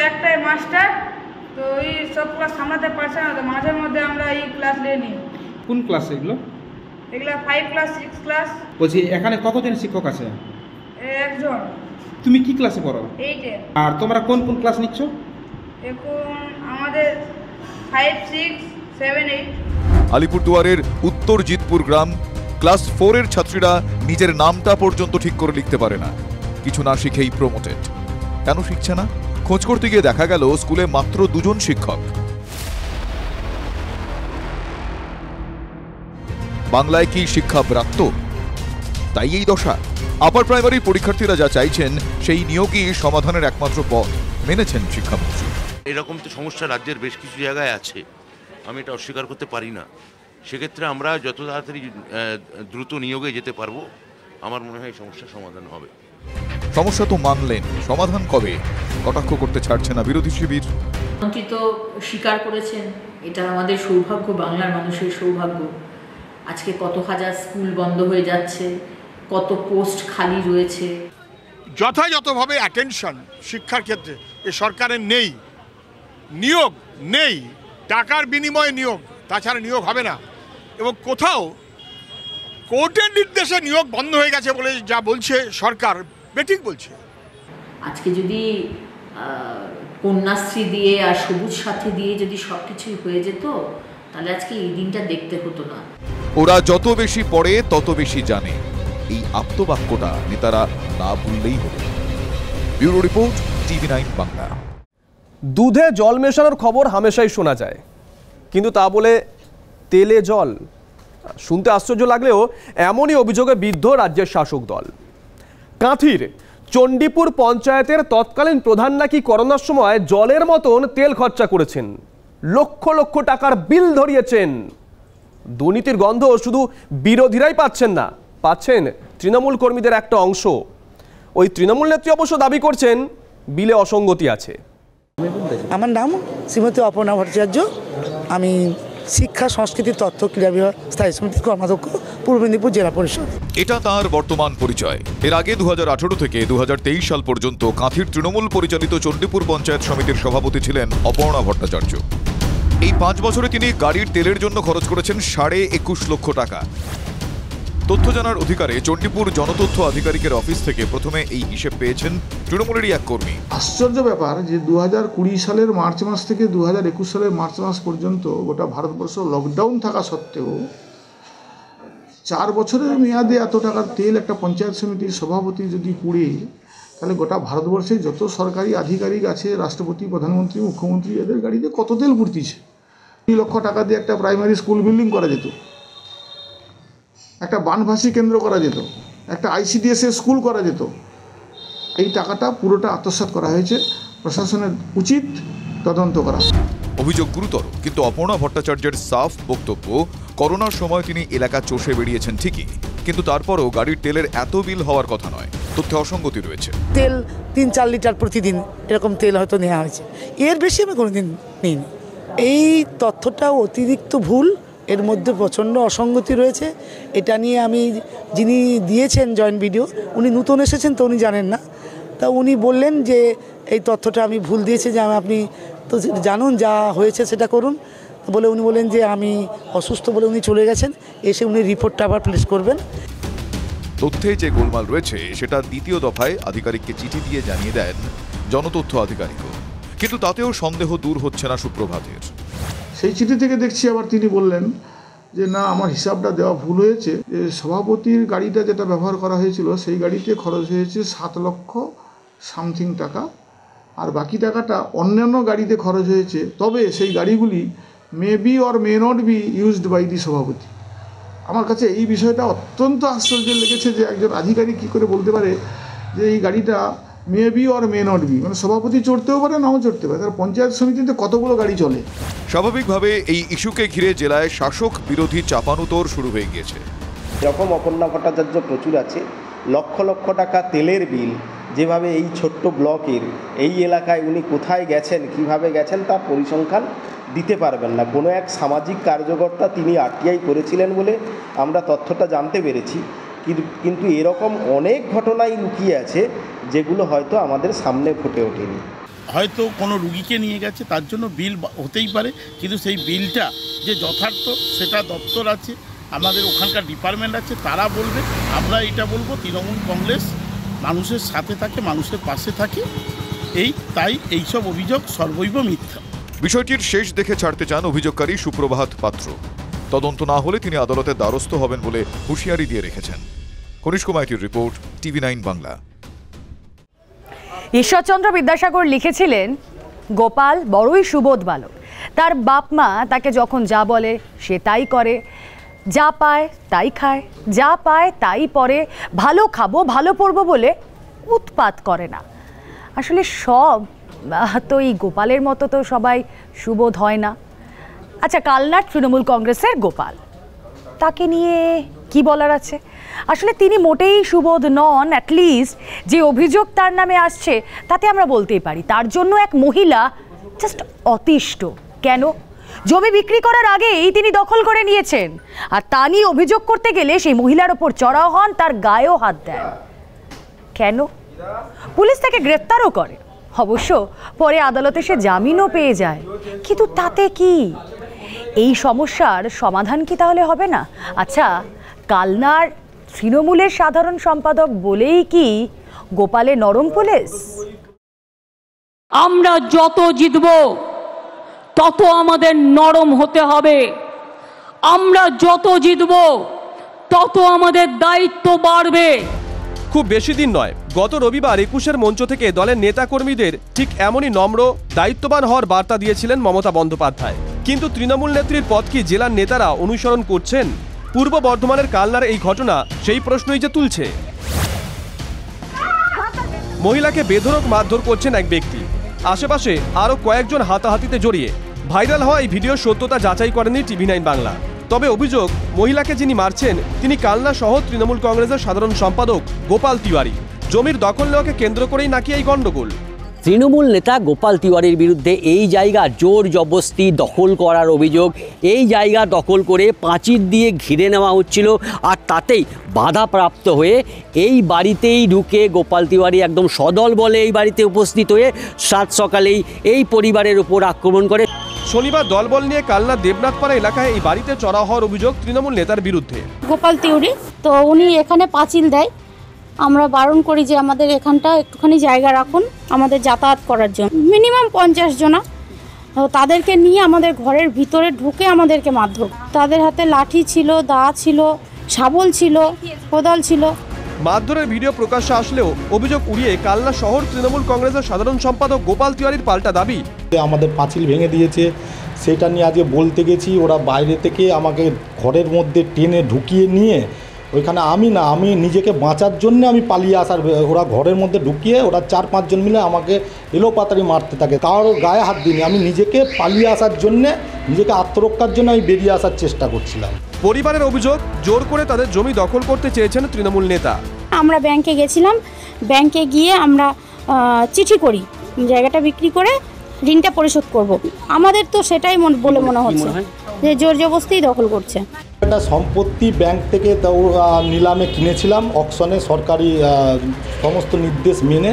একটাই মাস্টার, তো এই সব ক্লাস সামলাতে পারছে না, তো মাঝের মধ্যে আমরা এই ক্লাস নিয়ে নিই।
কোন ক্লাস এগুলো?
এগুলা 5 ক্লাস 6 ক্লাস।
বলছি এখানে কতজন শিক্ষক আছে?
একজন।
তুমি কি ক্লাসে পড়ো?
8-এ।
আর তোমরা কোন কোন ক্লাস নিচ্ছ?
এখন আমাদের 5, 6, 7, 8।
আলিপুরদুয়ারের উত্তর জিতপুর গ্রাম, ক্লাস 4 এর ছাত্রীরা নিজের নামটা পর্যন্ত ঠিক করে লিখতে পারে না, কিছু না শিখেই প্রমোটেড। কেন শিখছে না? খোঁজ করতে গিয়ে দেখা গেল স্কুলে মাত্র 2 জন শিক্ষক। বাংলায় কি শিক্ষা ব্রাত্য? তাই এই দশা। আপার প্রাইমারি পরীক্ষার্থীরা যা চাইছেন সেই নিয়োগই সমাধানের একমাত্র পথ মেনেছেন শিক্ষামন্ত্রী।
এরকম তো সমস্যা রাজ্যের বেশ কিছু জায়গায় আছে, আমি এটা অস্বীকার করতে পারি না। সেক্ষেত্রে আমরা যত তাড়াতাড়ি দ্রুত নিয়োগে যেতে পারবো, আমার মনে হয় সমস্যার সমাধান হবে।
সমস্যা তো মানলেন, সমাধান কবে? কটাক্ষ করতে ছাড়ছে না বিরোধী শিবির।
মন্ত্রী তো স্বীকার করেছেন, এটা আমাদের সৌভাগ্য, বাংলার মানুষের সৌভাগ্য। আজকে কত হাজার স্কুল বন্ধ হয়ে যাচ্ছে, কত পোস্ট খালি রয়েছে।
যথাযথভাবে অ্যাটেনশন শিক্ষার ক্ষেত্রে এ সরকারের নেই, নিয়োগ নেই, টাকার বিনিময়ে নিয়োগ, তাছাড়া নিয়োগ হবে না। এবং কোথাও কোর্টের নির্দেশে নিয়োগ বন্ধ হয়ে গেছে বলে যা বলছে সরকার, বেঠিক বলছে।
আজকে যদি কন্যাশ্রী দিয়ে আর সবুজ সাথী দিয়ে যদি সব কিছুই হয়ে যেত, তাহলে আজকে এই দিনটা দেখতে হতো না।
ওরা যত বেশি পড়ে তত বেশি জানে, এই আপ্তবাক্যটা নেতারা না ভুললেই হলো। Bureau report, TV9 Bangla.
দুধে জল মেশানোর খবর হামেশাই শোনা যায়, কিন্তু তা বলে তেলে জল? শুনতে আশ্চর্য লাগলেও এমনই অভিযোগে বিদ্ধ রাজ্যের শাসক দল। কাঁথির চণ্ডীপুর পঞ্চায়েতের তৎকালীন প্রধান নাকি করোনার সময় জলের মতন তেল খরচা করেছেন, লক্ষ লক্ষ টাকার বিল ধরিয়েছেন। দুর্নীতির গন্ধ শুধু বিরোধীরাই পাচ্ছেন না, পাচ্ছেন তৃণমূল কর্মীদের একটা অংশ। ওই তৃণমূল নেত্রী অবশ্য দাবি করছেন বিলে অসঙ্গতি আছে।
আমার নাম শ্রীমতী অপর্ণা ভট্টাচার্য, আমি শিক্ষা সংস্কৃতি তথ্য ক্রীড়া বিভাগ স্থায়ী সমিতির কর্মাধ্যক্ষ, পূর্ব মেদিনীপুর জেলা পরিষদ।
এটা তার বর্তমান পরিচয়। এর আগে 2018 থেকে 2023 সাল পর্যন্ত কাঁথির তৃণমূল পরিচালিত চণ্ডীপুর পঞ্চায়েত সমিতির সভাপতি ছিলেন অপর্ণা ভট্টাচার্য। এই 5 বছরে তিনি গাড়ির তেলের জন্য খরচ করেছেন 21.5 লক্ষ টাকা। তথ্য জানার অধিকারে চণ্ডীপুর জনতথ্য আধিকারিকের অফিস থেকে প্রথমে এই হিসেব পেয়েছেন তৃণমূলেরই এক কর্মী।
আশ্চর্য ব্যাপার যে 2020 সালের মার্চ মাস থেকে 2021 সালের মার্চ মাস পর্যন্ত গোটা ভারতবর্ষ লকডাউন থাকা সত্ত্বেও 4 বছরের মেয়াদে এত টাকার তেল একটা পঞ্চায়েত সমিতির সভাপতি যদি পুড়ে, তাহলে গোটা ভারতবর্ষে যত সরকারি আধিকারিক আছে, রাষ্ট্রপতি, প্রধানমন্ত্রী, মুখ্যমন্ত্রী, এদের গাড়িতে কত তেল পুড়তিছে। 2 লক্ষ টাকা দিয়ে একটা প্রাইমারি স্কুল বিল্ডিং করা যেত, একটা বানভাসী কেন্দ্র করা যেত, একটা ICDS স্কুল করা যেত। এই টাকাটা পুরোটা আত্মসাৎ করা হয়েছে, প্রশাসনের উচিত তদন্ত করা।
অভিযোগ গুরুতর, কিন্তু অপর্ণা ভট্টাচার্যের সাফ বক্তব্য, করোনার সময় তিনি এলাকা চষে বেরিয়েছেন ঠিকই, কিন্তু তারপরও গাড়ির তেলের এত বিল হওয়ার কথা নয়, তথ্যে অসঙ্গতি রয়েছে।
তেল 3-4 লিটার প্রতিদিন এরকম তেল হয়তো নেওয়া হয়েছে, এর বেশি আমি কোনোদিন নিইনি। এই তথ্যটা অতিরিক্ত ভুল, এর মধ্যে প্রচণ্ড অসঙ্গতি রয়েছে। এটা নিয়ে আমি, যিনি দিয়েছেন জয়েন্ট ভিডিও, উনি নতুন এসেছেন তো উনি জানেন না, তা উনি বললেন যে এই তথ্যটা আমি ভুল দিয়েছি, যে আপনি তো জানুন, যা হয়েছে সেটা করুন বলে উনি বলেন যে আমি অসুস্থ বলে উনি চলে গেছেন, এসে উনি রিপোর্টটা আবার প্লেস করবেন।
তথ্যে যে গোলমাল রয়েছে সেটা দ্বিতীয় দফায় আধিকারিককে চিঠি দিয়ে জানিয়ে দেন জনতথ্য আধিকারিকও, কিন্তু তাতেও সন্দেহ দূর হচ্ছে না সুপ্রভাতের।
সেই চিঠি থেকে দেখছি আবার তিনি বললেন যে না, আমার হিসাবটা দেওয়া ভুল হয়েছে, যে সভাপতির গাড়িটা যেটা ব্যবহার করা হয়েছিল সেই গাড়িতে খরচ হয়েছে 7 লক্ষ সামথিং টাকা, আর বাকি টাকাটা অন্যান্য গাড়িতে খরচ হয়েছে, তবে সেই গাড়িগুলি may be or may not be used by the সভাপতি। আমার কাছে এই বিষয়টা অত্যন্ত আশ্চর্য লেগেছে যে একজন আধিকারিক কী করে বলতে পারে যে এই গাড়িটা may be or may not be, মানে সভাপতি চড়তেও পারে, নাও চড়তে পারে। তার পঞ্চায়েত সমিতিতে কতগুলো গাড়ি চলে।
স্বাভাবিকভাবে এই ইস্যুকে ঘিরে জেলায় শাসক বিরোধী চাপানুতোর শুরু হয়ে গিয়েছে।
এরকম অপর্ণা ভট্টাচার্য প্রচুর আছে, লক্ষ লক্ষ টাকা তেলের বিল যেভাবে এই ছোট্ট ব্লকের এই এলাকায় উনি কোথায় গেছেন, কিভাবে গেছেন তার পরিসংখ্যান দিতে পারবেন না। কোনো এক সামাজিক কার্যকর্তা তিনি আরটিআই করেছিলেন বলে আমরা তথ্যটা জানতে পেরেছি, কিন্তু এরকম অনেক ঘটনাই লুকিয়ে আছে যেগুলো হয়তো আমাদের সামনে ফুটে ওঠেনি।
হয়তো কোনো রুগীকে নিয়ে গেছে, তার জন্য বিল হতেই পারে, কিন্তু সেই বিলটা যে যথার্থ সেটা দপ্তর আছে, আমাদের ওখানকার ডিপার্টমেন্ট আছে, তারা বলবে। আমরা এটা বলবো তৃণমূল কংগ্রেস মানুষের সাথে থাকে, মানুষের পাশে থাকে, তাই এইসব অভিযোগ সর্বৈব মিথ্যা।
বিষয়টির শেষ দেখে ছাড়তে চান অভিযোগকারী সুপ্রভাত পাত্র। তদন্ত না হলে তিনি আদালতের দ্বারস্থ হবেন বলে হুঁশিয়ারি দিয়ে রেখেছেন। কনিষ্ক মাইতির রিপোর্ট, TV9 বাংলা।
ঈশ্বরচন্দ্র বিদ্যাসাগর লিখেছিলেন, গোপাল বড়ই সুবোধ বালক। তার বাপ মা তাকে যখন যা বলে সে তাই করে, যা পায় তাই খায়, যা পায় তাই পরে, ভালো খাবো ভালো পড়বো বলে উৎপাত করে না। আসলে সব তো এই গোপালের মতো তো সবাই সুবোধ হয় না। আচ্ছা, কালনার তৃণমূল কংগ্রেসের গোপাল, তাকে নিয়ে কি বলার আছে? আসলে তিনি মোটেই সুবোধ নন। অ্যাটলিস্ট যে অভিযোগ তার নামে আসছে তাতে আমরা বলতেই পারি তার জন্য এক মহিলা জাস্ট অতিষ্ঠ। কেন? জমি বিক্রি করার আগেই তিনি দখল করে নিয়েছেন, আর তা নিয়ে অভিযোগ করতে গেলে সেই মহিলার ওপর চড়াও হন, তার গায়েও হাত দেন। কেন? পুলিশ তাকে গ্রেফতারও করে, অবশ্য পরে আদালতে সে জামিনও পেয়ে যায়, কিন্তু তাতে কি? এই সমস্যার সমাধান কি তাহলে হবে না? আচ্ছা, কালনার তৃণমূলের সাধারণ সম্পাদক বলেই কি গোপালে নরম পুলিশ?
আমরা যত জিতব তত আমাদের নরম হতে হবে, আমরা যত জিতব তত আমাদের দায়িত্ব বাড়বে।
খুব বেশি দিন নয়, গত রবিবার 21-এর মঞ্চ থেকে দলের নেতাকর্মীদের ঠিক এমনই নম্র, দায়িত্ববান হওয়ার বার্তা দিয়েছিলেন মমতা বন্দ্যোপাধ্যায়। কিন্তু তৃণমূল নেত্রীর পথ কি জেলার নেতারা অনুসরণ করছেন? পূর্ব বর্ধমানের কালনার এই ঘটনা সেই প্রশ্নই যে তুলছে। মহিলাকে বেধড়ক মারধর করছেন এক ব্যক্তি, আশেপাশে আরও কয়েকজন হাতাহাতিতে জড়িয়ে। ভাইরাল হওয়া এই ভিডিও সত্যতা যাচাই করেনি TV9 বাংলা। তবে অভিযোগ, মহিলাকে যিনি মারছেন তিনি কালনা শহর তৃণমূল কংগ্রেসের সাধারণ সম্পাদক গোপাল তিওয়ারি। জমির দখল নেওয়াকে কেন্দ্র করেই নাকি এই গণ্ডগোল।
তৃণমূল নেতা গোপাল তিওয়ারির বিরুদ্ধে এই জায়গা জোর জবরদস্তি দখল করার অভিযোগ। এই জায়গা দখল করে প্রাচীর দিয়ে ঘিরে নেওয়া হচ্ছিল, আর তাতেই বাধাপ্রাপ্ত হয়ে এই বাড়িতেই ঢুকে গোপাল তিওয়ারি একদম সদল বলে এই বাড়িতে উপস্থিত হয়ে সাত সকালেই এই পরিবারের উপর আক্রমণ করে।
শনিবার দলবল নিয়ে কালনা দেবনাথপাড়া এলাকায় এই বাড়িতে চড়াও হওয়ার অভিযোগ তৃণমূল নেতার বিরুদ্ধে।
গোপাল তিওয়ারি তো উনি এখানে পাঁচিল দেয়, আমরা বারণ করি যে আমাদের এখানটা একটুখানি জায়গা রাখুন আমাদের যাতায়াত করার জন্য। মিনিমাম 50 জনা, তাদেরকে নিয়ে আমাদের ঘরের ভিতরে ঢুকে আমাদেরকে মারধর। তাদের হাতে লাঠি ছিল, দা ছিল, শাবল ছিল, কোদাল ছিল।
মারধরের ভিডিও প্রকাশ্যে আসলেও অভিযোগ উড়িয়ে কালনা শহর তৃণমূল কংগ্রেসের সাধারণ সম্পাদক গোপাল তিওয়ারির পাল্টা দাবি,
আমাদের পাঁচিল ভেঙে দিয়েছে, সেটা নিয়ে আজকে বলতে গেছি। ওরা বাইরে থেকে আমাকে ঘরের মধ্যে টেনে ঢুকিয়ে নিয়ে ওইখানে আমি নিজেকে বাঁচার জন্য আমি পালিয়ে আসার, ওরা ঘরের মধ্যে ঢুকিয়ে ওরা 4-5 জন মিলে আমাকে এলোপাতাড়ি মারতে থাকে। কারোর গায়ে হাত দিইনি, আমি নিজেকে পালিয়ে আসার জন্যে, নিজেকে আত্মরক্ষার জন্য আমি বেরিয়ে আসার চেষ্টা করছিলাম।
পরিবারের অভিযোগ, জোর করে তাদের জমি দখল করতে চেয়েছেন তৃণমূল নেতা।
আমরা ব্যাংকে গেছিলাম, ব্যাংকে গিয়ে আমরা চিঠি করি জায়গাটা বিক্রি করে ঋণটা পরিশোধ করব। আমাদের তো সেটাই বলে মনে হচ্ছে যে জোর জবরদস্তি দখল করছে।
একটা সম্পত্তি ব্যাংক থেকে নিলামে কিনেছিলাম, অকশনে সরকারি সমস্ত নির্দেশ মেনে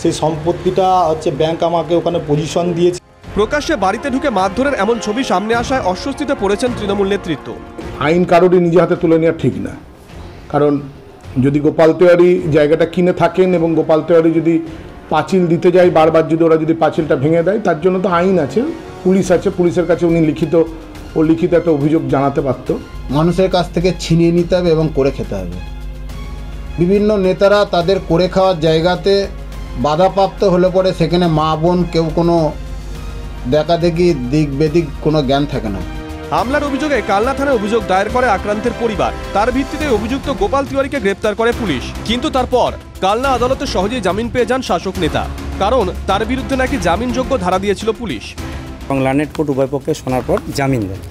সেই সম্পত্তিটা হচ্ছে ব্যাংক আমাকে ওখানে পজিশন দিয়েছে।
প্রকাশ্যে বাড়িতে ঢুকে মারধরের এমন ছবি সামনে আসায় অস্বস্তিতে পড়েছেন তৃণমূল নেতৃত্ব।
আইন কারোরই নিজে হাতে তুলে নেওয়া ঠিক না, কারণ যদি গোপাল তেওয়ারি জায়গাটা কিনে থাকেন এবং গোপাল তেওয়ারি যদি পাঁচিল দিতে যায় বারবার, যদি ওরা যদি পাঁচিলটা ভেঙে দেয়, তার জন্য তো আইন আছে, পুলিশ আছে, পুলিশের কাছে উনি লিখিত একটা অভিযোগ জানাতে পারত।
মানুষের কাছ থেকে ছিনিয়ে নিতে হবে এবং করে খেতে হবে। বিভিন্ন নেতারা তাদের করে খাওয়ার জায়গাতে বাধাপ্রাপ্ত হলে পরে সেখানে মা বোন কেউ কোনো দেখাদেখি দিক বেদিক কোনো জ্ঞান থাকে না।
হামলার অভিযোগে কালনা থানায় অভিযোগ দায়ের করে আক্রান্তের পরিবার। তার ভিত্তিতে অভিযুক্ত গোপাল তিওয়ারিকে গ্রেপ্তার করে পুলিশ। কিন্তু তারপর কালনা আদালতে সহজেই জামিন পেয়ে যান শাসক নেতা, কারণ তার বিরুদ্ধে নাকি জামিনযোগ্য ধারা দিয়েছিল পুলিশ।
এবং লার্নেড কোর্ট উভয় পক্ষে শোনার পর জামিন দেন।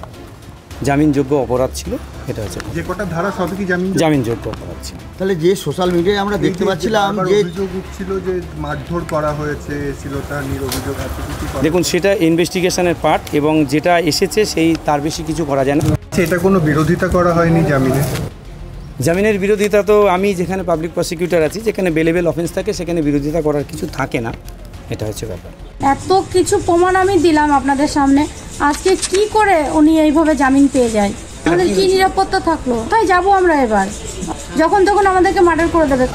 জামিনযোগ্য অপরাধ ছিল, এটা হচ্ছে
যে কটা ধারা সবই কি
জামিনযোগ্য অপরাধ ছিল।
তাহলে যে সোশ্যাল মিডিয়ায় আমরা দেখতে পাচ্ছিলাম যে
অভিযোগ উঠছিল যে মারধর করা হয়েছে, শ্লীলতাহানির অভিযোগ আছে,
দেখুন সেটা ইনভেস্টিগেশনের পার্ট, এবং যেটা এসেছে সেই তার বেশি কিছু করা যায় না।
এটা কোনো বিরোধিতা করা হয়নি জামিনে?
জামিনের বিরোধিতা তো আমি যেখানে পাবলিক প্রসিকিউটর আছি, যেখানে বেলেবেল অফেন্স থাকে, সেখানে বিরোধিতা করার কিছু থাকে না, এটা হচ্ছে ব্যাপার।
এত কিছু প্রমাণ আমি দিলাম আপনাদের সামনে, আজকে কি করে উনি এইভাবে জামিন পেয়ে যায়? আমাদের কি নিরাপত্তা থাকলো? তাই যাবো আমরা এবার, যখন তখন আমাদেরকে মার্ডার করে দেবে।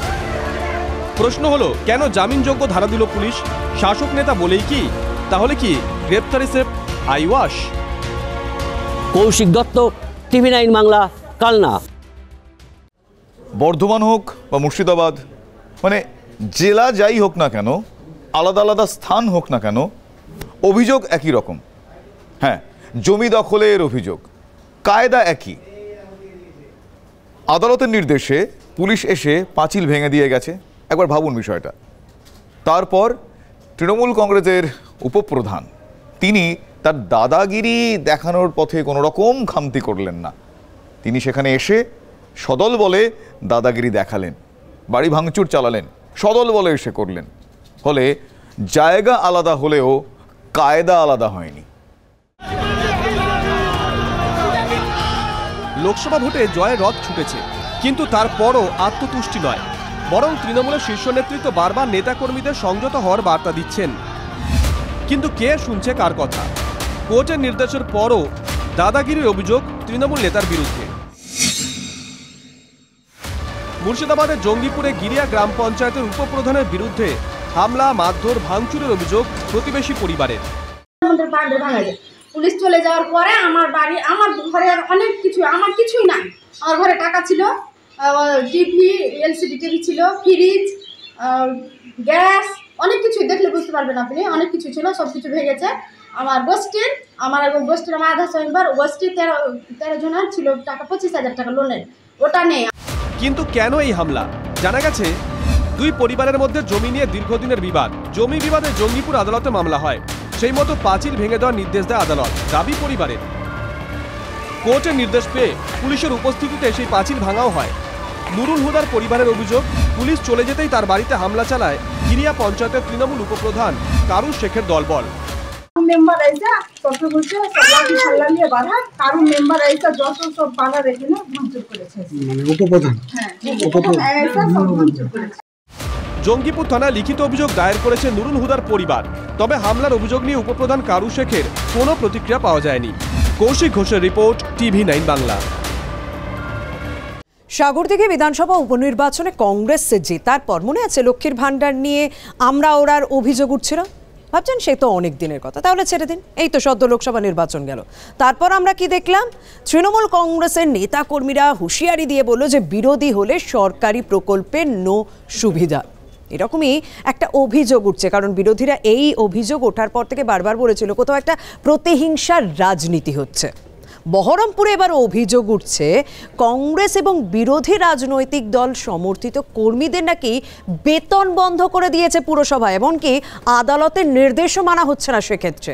প্রশ্ন হলো, কেন জামিনযোগ্য ধারা দিল পুলিশ? শাসক নেতা বলেই কি? তাহলে কি গ্রেপ্তারি সেফ আইওয়াশ?
কৌশিক দত্ত, TV9 বাংলা, কালনা।
বর্ধমান হোক বা মুর্শিদাবাদ, মানে জেলা যাই হোক না কেন, আলাদা আলাদা স্থান হোক না কেন, অভিযোগ একই রকম। হ্যাঁ, জমি দখলের অভিযোগ, কায়দা একই। আদালতের নির্দেশে পুলিশ এসে পাঁচিল ভেঙে দিয়ে গেছে। একবার ভাবুন বিষয়টা। তারপর তৃণমূল কংগ্রেসের উপপ্রধান তিনি তার দাদাগিরি দেখানোর পথে কোনো রকম খামতি করলেন না। তিনি সেখানে এসে সদল বলে দাদাগিরি দেখালেন, বাড়ি ভাঙচুর চালালেন, সদল বলে এসে করলেন। ফলে জায়গা আলাদা হলেও কায়দা আলাদা হয়নি।
লোকসভা ভোটে জয়ের রথ ছুটেছে, কিন্তু তারপরও আত্মতুষ্টি নয়, বরং তৃণমূলের শীর্ষ নেতৃত্ব বারবার নেতাকর্মীদের সংযত হওয়ার বার্তা দিচ্ছেন। কিন্তু কে শুনছে কার কথা? কোর্টের নির্দেশের পরও দাদাগিরির অভিযোগ তৃণমূল নেতার বিরুদ্ধে। মুর্শিদাবাদের জঙ্গিপুরে গিরিয়া গ্রাম পঞ্চায়েতের উপপ্রধানের বিরুদ্ধে হামলা, মারধর, ভাঙচুরের অভিযোগ প্রতিবেশী পরিবারের।
পুলিশ চলে যাওয়ার পরে আমার বাড়ি, আমার ঘরে অনেক কিছু, আমার কিছুই নাই। আমার ঘরে টাকা ছিল, টিভি, এলসিডি টিভি ছিল, ফ্রিজ, গ্যাস, অনেক কিছু দেখলে বুঝতে পারবেন আপনি, অনেক কিছু ছিল, সব কিছু ভেঙেছে। আমার গোষ্ঠীর আমার আধা মেম্বার গোষ্ঠীর 13 জনের ছিল টাকা, 25,000 টাকা লোনের, ওটা নেই।
কিন্তু কেন এই হামলা? জানা গেছে দুই পরিবারের মধ্যে জমি নিয়ে দীর্ঘদিনের বিবাদ। জমি বিবাদে জঙ্গিপুর আদালতে মামলা হয়। সেই মতো পাঁচিল ভেঙে দেওয়ার নির্দেশ দেয় আদালত। দাবি পরিবারের। কোর্টের নির্দেশ পেয়ে পুলিশের উপস্থিতিতে সেই পাঁচিল ভাঙাও হয়। নুরুল হুদার পরিবারের অভিযোগ, পুলিশ চলে যেতেই তার বাড়িতে হামলা চালায় গিরিয়া পঞ্চায়েতের তৃণমূল উপপ্রধান কারুর শেখের দলবল।
মেম্বার ऐसा सबको বলছে সবাইকে ছাড়লা নিয়ে বাধা, কারণ মেম্বার ऐसा যত সব বাধা রেখে না ভাঙচুর করেছে,
মানে উপপ্রধান।
হ্যাঁ, উপপ্রধান ऐसा সব ভাঙচুর করেছে।
জঙ্গিপুর থানায় লিখিত অভিযোগ দায়ের করেছে নুরুল হুদার পরিবার। তবে হামলার অভিযোগ নিয়ে উপপ্রধান কারু শেখের কোনো প্রতিক্রিয়া পাওয়া যায়নি। কৌশিক ঘোষের রিপোর্ট, TV9 বাংলা।
সাগরদিঘি বিধানসভা উপনির্বাচনে কংগ্রেস জেতার পর মনে আছে লক্ষ্মীর ভান্ডার নিয়ে আমরা ওরার অভিযোগ উঠছিল? ভাবছেন সে তো অনেক দিনের কথা, তাহলে ছেড়ে দিন, এই তো সদ্য লোকসভা নির্বাচন গেল। তারপর আমরা কি দেখলাম? তৃণমূল কংগ্রেসের নেতাকর্মীরা হুঁশিয়ারি দিয়ে বলল যে বিরোধী হলে সরকারি প্রকল্পে নো সুবিধা। এরকমই একটা অভিযোগ উঠছে, কারণ বিরোধীরা এই অভিযোগ ওঠার পর থেকে বারবার বলেছিল কোথাও একটা প্রতিহিংসার রাজনীতি হচ্ছে। বহরমপুরে এবার অভিযোগ উঠছে কংগ্রেস এবং বিরোধী রাজনৈতিক দল সমর্থিত কর্মীদের নাকি বেতন বন্ধ করে দিয়েছে পুরসভা, এমনকি আদালতের নির্দেশও মানা হচ্ছে না সেক্ষেত্রে।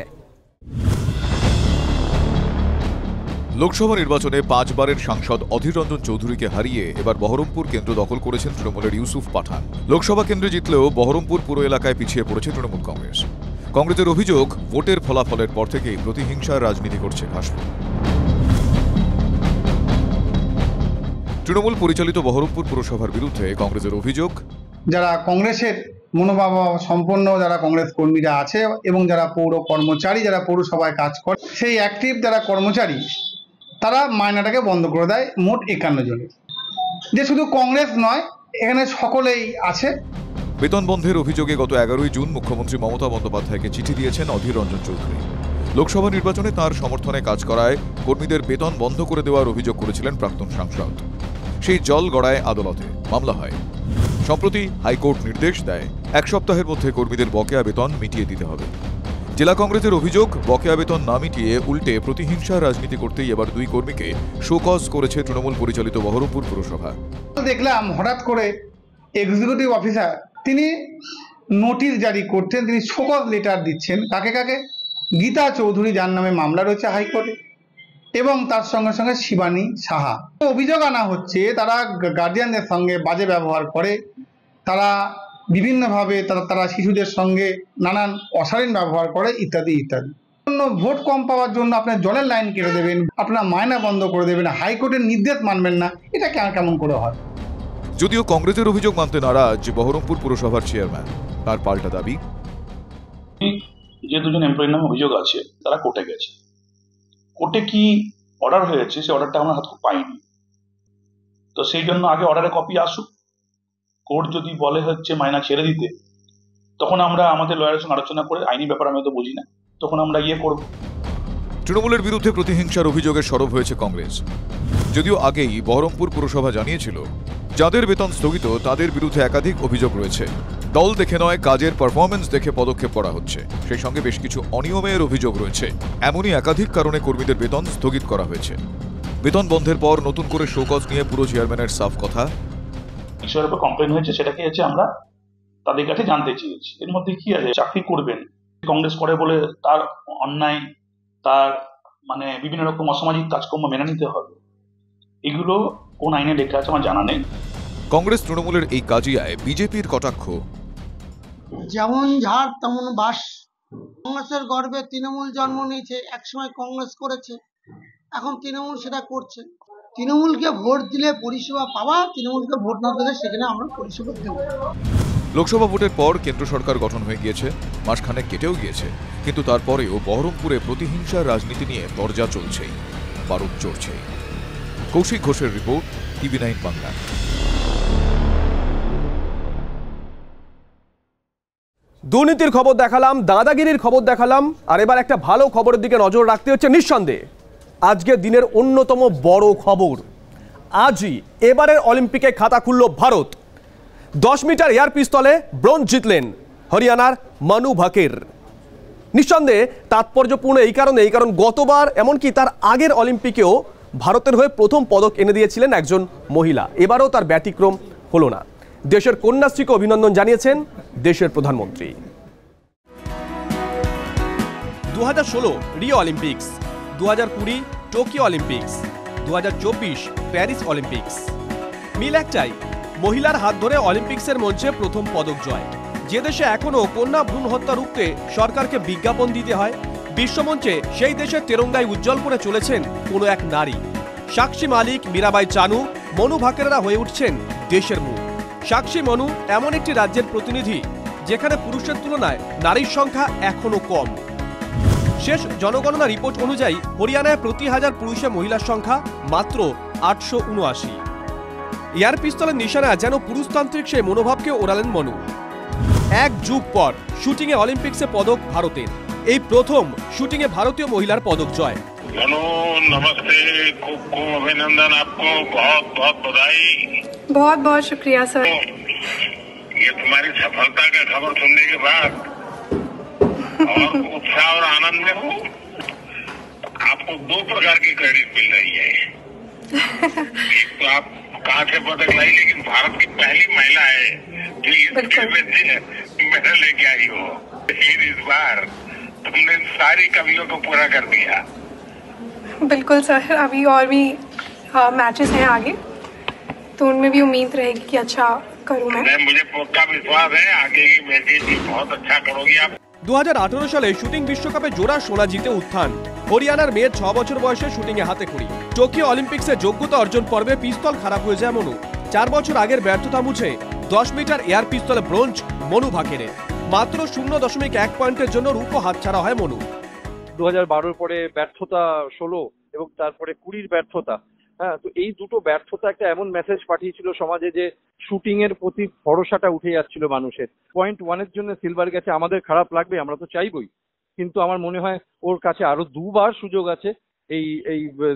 লোকসভা নির্বাচনে 5 বারের সাংসদ অধীর রঞ্জন চৌধুরীকে হারিয়ে এবার বহরমপুর কেন্দ্র দখল করেছেন তৃণমূলের ইউসুফ পাঠান। লোকসভা কেন্দ্রে জিতলেও বহরমপুর পুরো এলাকায় পিছিয়ে পড়েছে তৃণমূল কংগ্রেস। কংগ্রেসের অভিযোগ, ভোটের ফলাফলের পর থেকেই প্রতিহিংসার রাজনীতি করছে ঘাসফুল। তৃণমূল পরিচালিত বহরমপুর পুরসভার বিরুদ্ধে কংগ্রেসের অভিযোগ,
যারা কংগ্রেসের
মনোভাব সম্পন্ন যারা কংগ্রেস কর্মীরা আছে এবং যারা পৌর কর্মচারী, যারা পৌরসভায় কাজ করে, সেই অ্যাক্টিভ যারা কর্মচারী তারা মাইনাটাকে বন্ধ করে দেয় মোট 51 জনের। যে শুধু কংগ্রেস নয়, এখানে সকলেই আছে।
বেতন বন্ধের অভিযোগে গত 11ই জুন মুখ্যমন্ত্রী মমতা বন্দ্যোপাধ্যায়কে চিঠি দিয়েছেন অধীর রঞ্জন চৌধুরী। লোকসভা নির্বাচনে তার সমর্থনে কাজ করায় কর্মীদের বেতন বন্ধ করে দেওয়ার অভিযোগ করেছিলেন প্রাক্তন সাংসদ। সেই জল গড়ায় আদালতে, মামলা হয়। সম্প্রতি হাইকোর্ট নির্দেশ দেয় 1 সপ্তাহের মধ্যে কর্মীদের বকেয়া বেতন মিটিয়ে দিতে হবে। জেলা কংগ্রেসের অভিযোগ, বকেয়া বেতন না মিটিয়ে উল্টে প্রতিহিংসা রাজনীতি করতেই এবার 2 কর্মীকে শোকজ করেছে তৃণমূল পরিচালিত বহরমপুর পুরসভা।
দেখলাম হঠাৎ করে এক্সিকিউটিভ অফিসার তিনি নোটিশ জারি করছেন, তিনি শোকজ লেটার দিচ্ছেন। কাকে কাকে? গীতা চৌধুরী, যার নামে মামলা রয়েছে হাইকোর্টে, এবং তার সঙ্গে সঙ্গে শিবানী সাহা। অভিযোগ আনা হচ্ছে তারা গার্জিয়ানদের সঙ্গে বাজে ব্যবহার করে, তারা বিভিন্নভাবে তারা শিশুদের সঙ্গে নানান অশালীন ব্যবহার করে, ইত্যাদি ইত্যাদি। ভোট কম পাওয়ার জন্য আপনার জলের লাইন কেটে দেবেন, আপনার মায়না বন্ধ করে দেবেন, হাইকোর্টের নির্দেশ মানবেন না, এটা কেমন করে হয়?
যদিও কংগ্রেসের অভিযোগ মানতে নারাজ বহরমপুর পুরসভার চেয়ারম্যান, তার পাল্টা দাবি,
যে 2 জন এমপ্লয়ির নামে অভিযোগ আছে তারা কোর্টে গেছে। কোর্টে কি অর্ডার হয়েছে সেই অর্ডারটা আমরা হাতে পাইনি, তো সেই জন্য আগে অর্ডারের কপি আসুক। কোর্ট যদি বলে হচ্ছে মাইনা ছেড়ে দিতে, তখন আমরা আমাদের লয়ারের সঙ্গে আলোচনা করে, আইনি ব্যাপার আমি তো বুঝি না, তখন আমরা করব।
তৃণমূলের বিরুদ্ধে প্রতিহিংসার অভিযোগে সরব হয়েছে কংগ্রেস। যদিও আগেই বহরমপুর পুরসভা জানিয়েছিল যাদের বেতন স্থগিত তাদের বিরুদ্ধে একাধিক অভিযোগ রয়েছে। দল দেখে নয়, কাজের পারফরমেন্স দেখে পদক্ষেপ করা হচ্ছে। সেই সঙ্গে বেশ কিছু অনিয়মের অভিযোগ রয়েছে। এমনই একাধিক কারণে কর্মীদের বেতন স্থগিত করা হয়েছে। বেতন বন্ধের পর নতুন করে শোকজ নিয়ে পুরো চেয়ারম্যানের সাফ কথা,
বিষয়ের উপর কমপ্লেন হয়েছে, সেটাকে আমরা তাদের কাছে জানতে চেয়েছি। এর মধ্যে কি আছে? চাকরি করবেন, কংগ্রেস করে বলে তার অন্যায়, তার বিভিন্ন রকম অসামাজিক কাজকর্ম মেনে নিতে হবে, এগুলো কোন আইনে লেখা আছে আমার জানা নেই।
কংগ্রেস তৃণমূলের এই কাজিয়ায় বিজেপির কটাক্ষ,
যেমন ঝাড় তেমন বাস। কংগ্রেসের গর্বে তৃণমূল জন্ম নিয়েছে, একসময় কংগ্রেস করেছে, এখন তৃণমূল সেটা করছে। তৃণমূলকে ভোট দিলে পরিষেবা পাওয়া, তৃণমূলকে ভোট না দিলে সেখানে আমরা পরিষেবা দেব।
লোকসভা ভোটের পর কেন্দ্র সরকার গঠন হয়ে গিয়েছে, মাসখানেক কেটেও গিয়েছে, কিন্তু তারপরেও বহরমপুরে প্রতিহিংসা রাজনীতি নিয়ে দরজা চলছেই, বারুদ চড়ছেই। কৌশিক ঘোষের রিপোর্ট, TV9 বাংলা।
দুর্নীতির খবর দেখালাম, দাদাগিরির খবর দেখালাম, আর এবার একটা ভালো খবরের দিকে নজর রাখতে হচ্ছে নিঃসন্দেহে। আজকের দিনের অন্যতম বড় খবর, আজই এবারের অলিম্পিকে খাতা খুলল ভারত। 10 মিটার এয়ার পিস্তলে ব্রোঞ্জ জিতলেন হরিয়ানার মনু ভাকের। নিঃসন্দেহে তাৎপর্যপূর্ণ এই কারণ গতবার এমনকি তার আগের অলিম্পিকেও ভারতের হয়ে প্রথম পদক এনে দিয়েছিলেন একজন মহিলা। এবারও তার ব্যতিক্রম হলো না। দেশের কন্যাশ্রীকে অভিনন্দন জানিয়েছেন দেশের প্রধানমন্ত্রী। 2016 Rio Olympics, 2020 Tokyo Olympics, 2024 Paris Olympics, মিল একটাই, মহিলার হাত ধরে অলিম্পিক্সের মঞ্চে প্রথম পদক জয়। যে দেশে এখনো কন্যা ভ্রূণ হত্যা রুখতে সরকারকে বিজ্ঞাপন দিতে হয়, বিশ্বমঞ্চে সেই দেশের তেরঙ্গায় উজ্জ্বল করে চলেছেন কোনো এক নারী। সাক্ষী মালিক, মীরাবাই চানু, মনু ভাকেররা হয়ে উঠছেন দেশের মুখ। সাক্ষী মনু এমন একটি রাজ্যের প্রতিনিধি যেখানে পুরুষের তুলনায় নারীর সংখ্যা এখনো কম। শেষ জনগণনা রিপোর্ট অনুযায়ী হরিয়ানায় প্রতি 1000 পুরুষে মহিলার সংখ্যা মাত্র 879। এয়ার পিস্তলের নিশানা যেন পুরুষতান্ত্রিক সেই মনোভাবকে ওড়ালেন মনু। 1 যুগ পর শুটিংয়ে অলিম্পিক্সে পদক ভারতের। এই প্রথম শুটিংয়ে ভারতীয় মহিলার পদক জয়।
मनु नमस्ते, खूब खूब अभिनंदन आपको, बहुत बहुत बधाई।
बहुत बहुत शुक्रिया सर।
ये तुम्हारी सफलता का खबर सुनने के बाद और उत्साह और आनंद में हूँ। आपको 2 प्रकार की क्रेडिट मिल रही है। एक तो आप कांस्य पदक लाई, लेकिन भारत की पहली महिला है जो इस मेडल लेके आई हो। लेकिन इस बार तुमने सारी कमियों को पूरा कर दिया।
बिल्कुल सर, अभी और भी मैचेस हैं आगे, तो उनमें भी उम्मीद रहेगी कि अच्छा करूं मैं।
मुझे पक्का विश्वास है आगे की मैचेस भी बहुत अच्छा करोगी आप।
2018 সালে শুটিং বিশ্বকাপে জোড়া সোনা জিতে উত্থান। হরিয়ানার মেয়ের 6 বছর বয়সে শুটিংয়ে হাতে খড়ি। টোকিও অলিম্পিক্সে যোগ্যতা অর্জন পর্বে পিস্তল খারাপ হয়ে যায় মনু। 4 বছর আগের ব্যর্থতা মুছে 10 মিটার এয়ার পিস্তলে ব্রোঞ্জ মনু ভাকেরের। মাত্র 0.1 পয়েন্টের জন্য রূপো হাতছাড়া হয় মনু।
2012 পরে ব্যর্থতা 16 এবং তারপরে 20 ব্যর্থতা। হ্যাঁ, তো এই দুটো ব্যর্থতা একটা এমন মেসেজ পাঠিয়েছিল সমাজে যে শুটিং এর প্রতি ভরসাটা উঠে যাচ্ছিল মানুষের। 0.1 জন্য সিলভার গেছে, আমাদের খারাপ লাগবে, আমরা তো চাইবই, কিন্তু আমার মনে হয় ওর কাছে আরো 2 বার সুযোগ আছে এই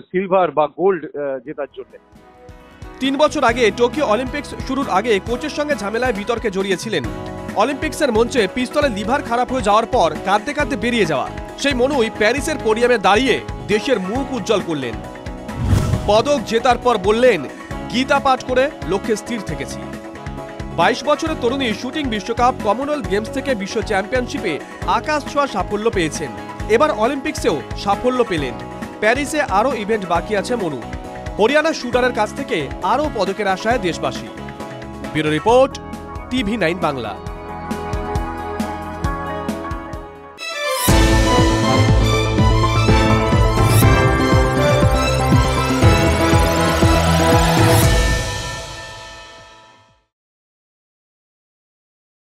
সিলভার বা গোল্ড জেতার জন্য।
3 বছর আগে টোকিও অলিম্পিক্স শুরুর আগে কোচের সঙ্গে ঝামেলায় বিতর্কে জড়িয়েছিলেন। অলিম্পিক্সের মঞ্চে পিস্তলের লিভার খারাপ হয়ে যাওয়ার পর কাঁদতে কাঁদতে বেরিয়ে যাওয়া সেই মনুই প্যারিসের পোডিয়ামে দাঁড়িয়ে দেশের মুখ উজ্জ্বল করলেন। পদক জেতার পর বললেন, গীতা পাঠ করে লক্ষ্যে স্থির থেকেছি। 22 বছরের তরুণী শুটিং বিশ্বকাপ, কমনওয়েলথ গেমস থেকে বিশ্ব চ্যাম্পিয়নশিপে আকাশ ছোঁয়া সাফল্য পেয়েছেন। এবার অলিম্পিক্সেও সাফল্য পেলেন। প্যারিসে আরও ইভেন্ট বাকি আছে মনু। হরিয়ানা শুটারের কাছ থেকে আরও পদকের আশায় দেশবাসী। Bureau report, TV9 Bangla.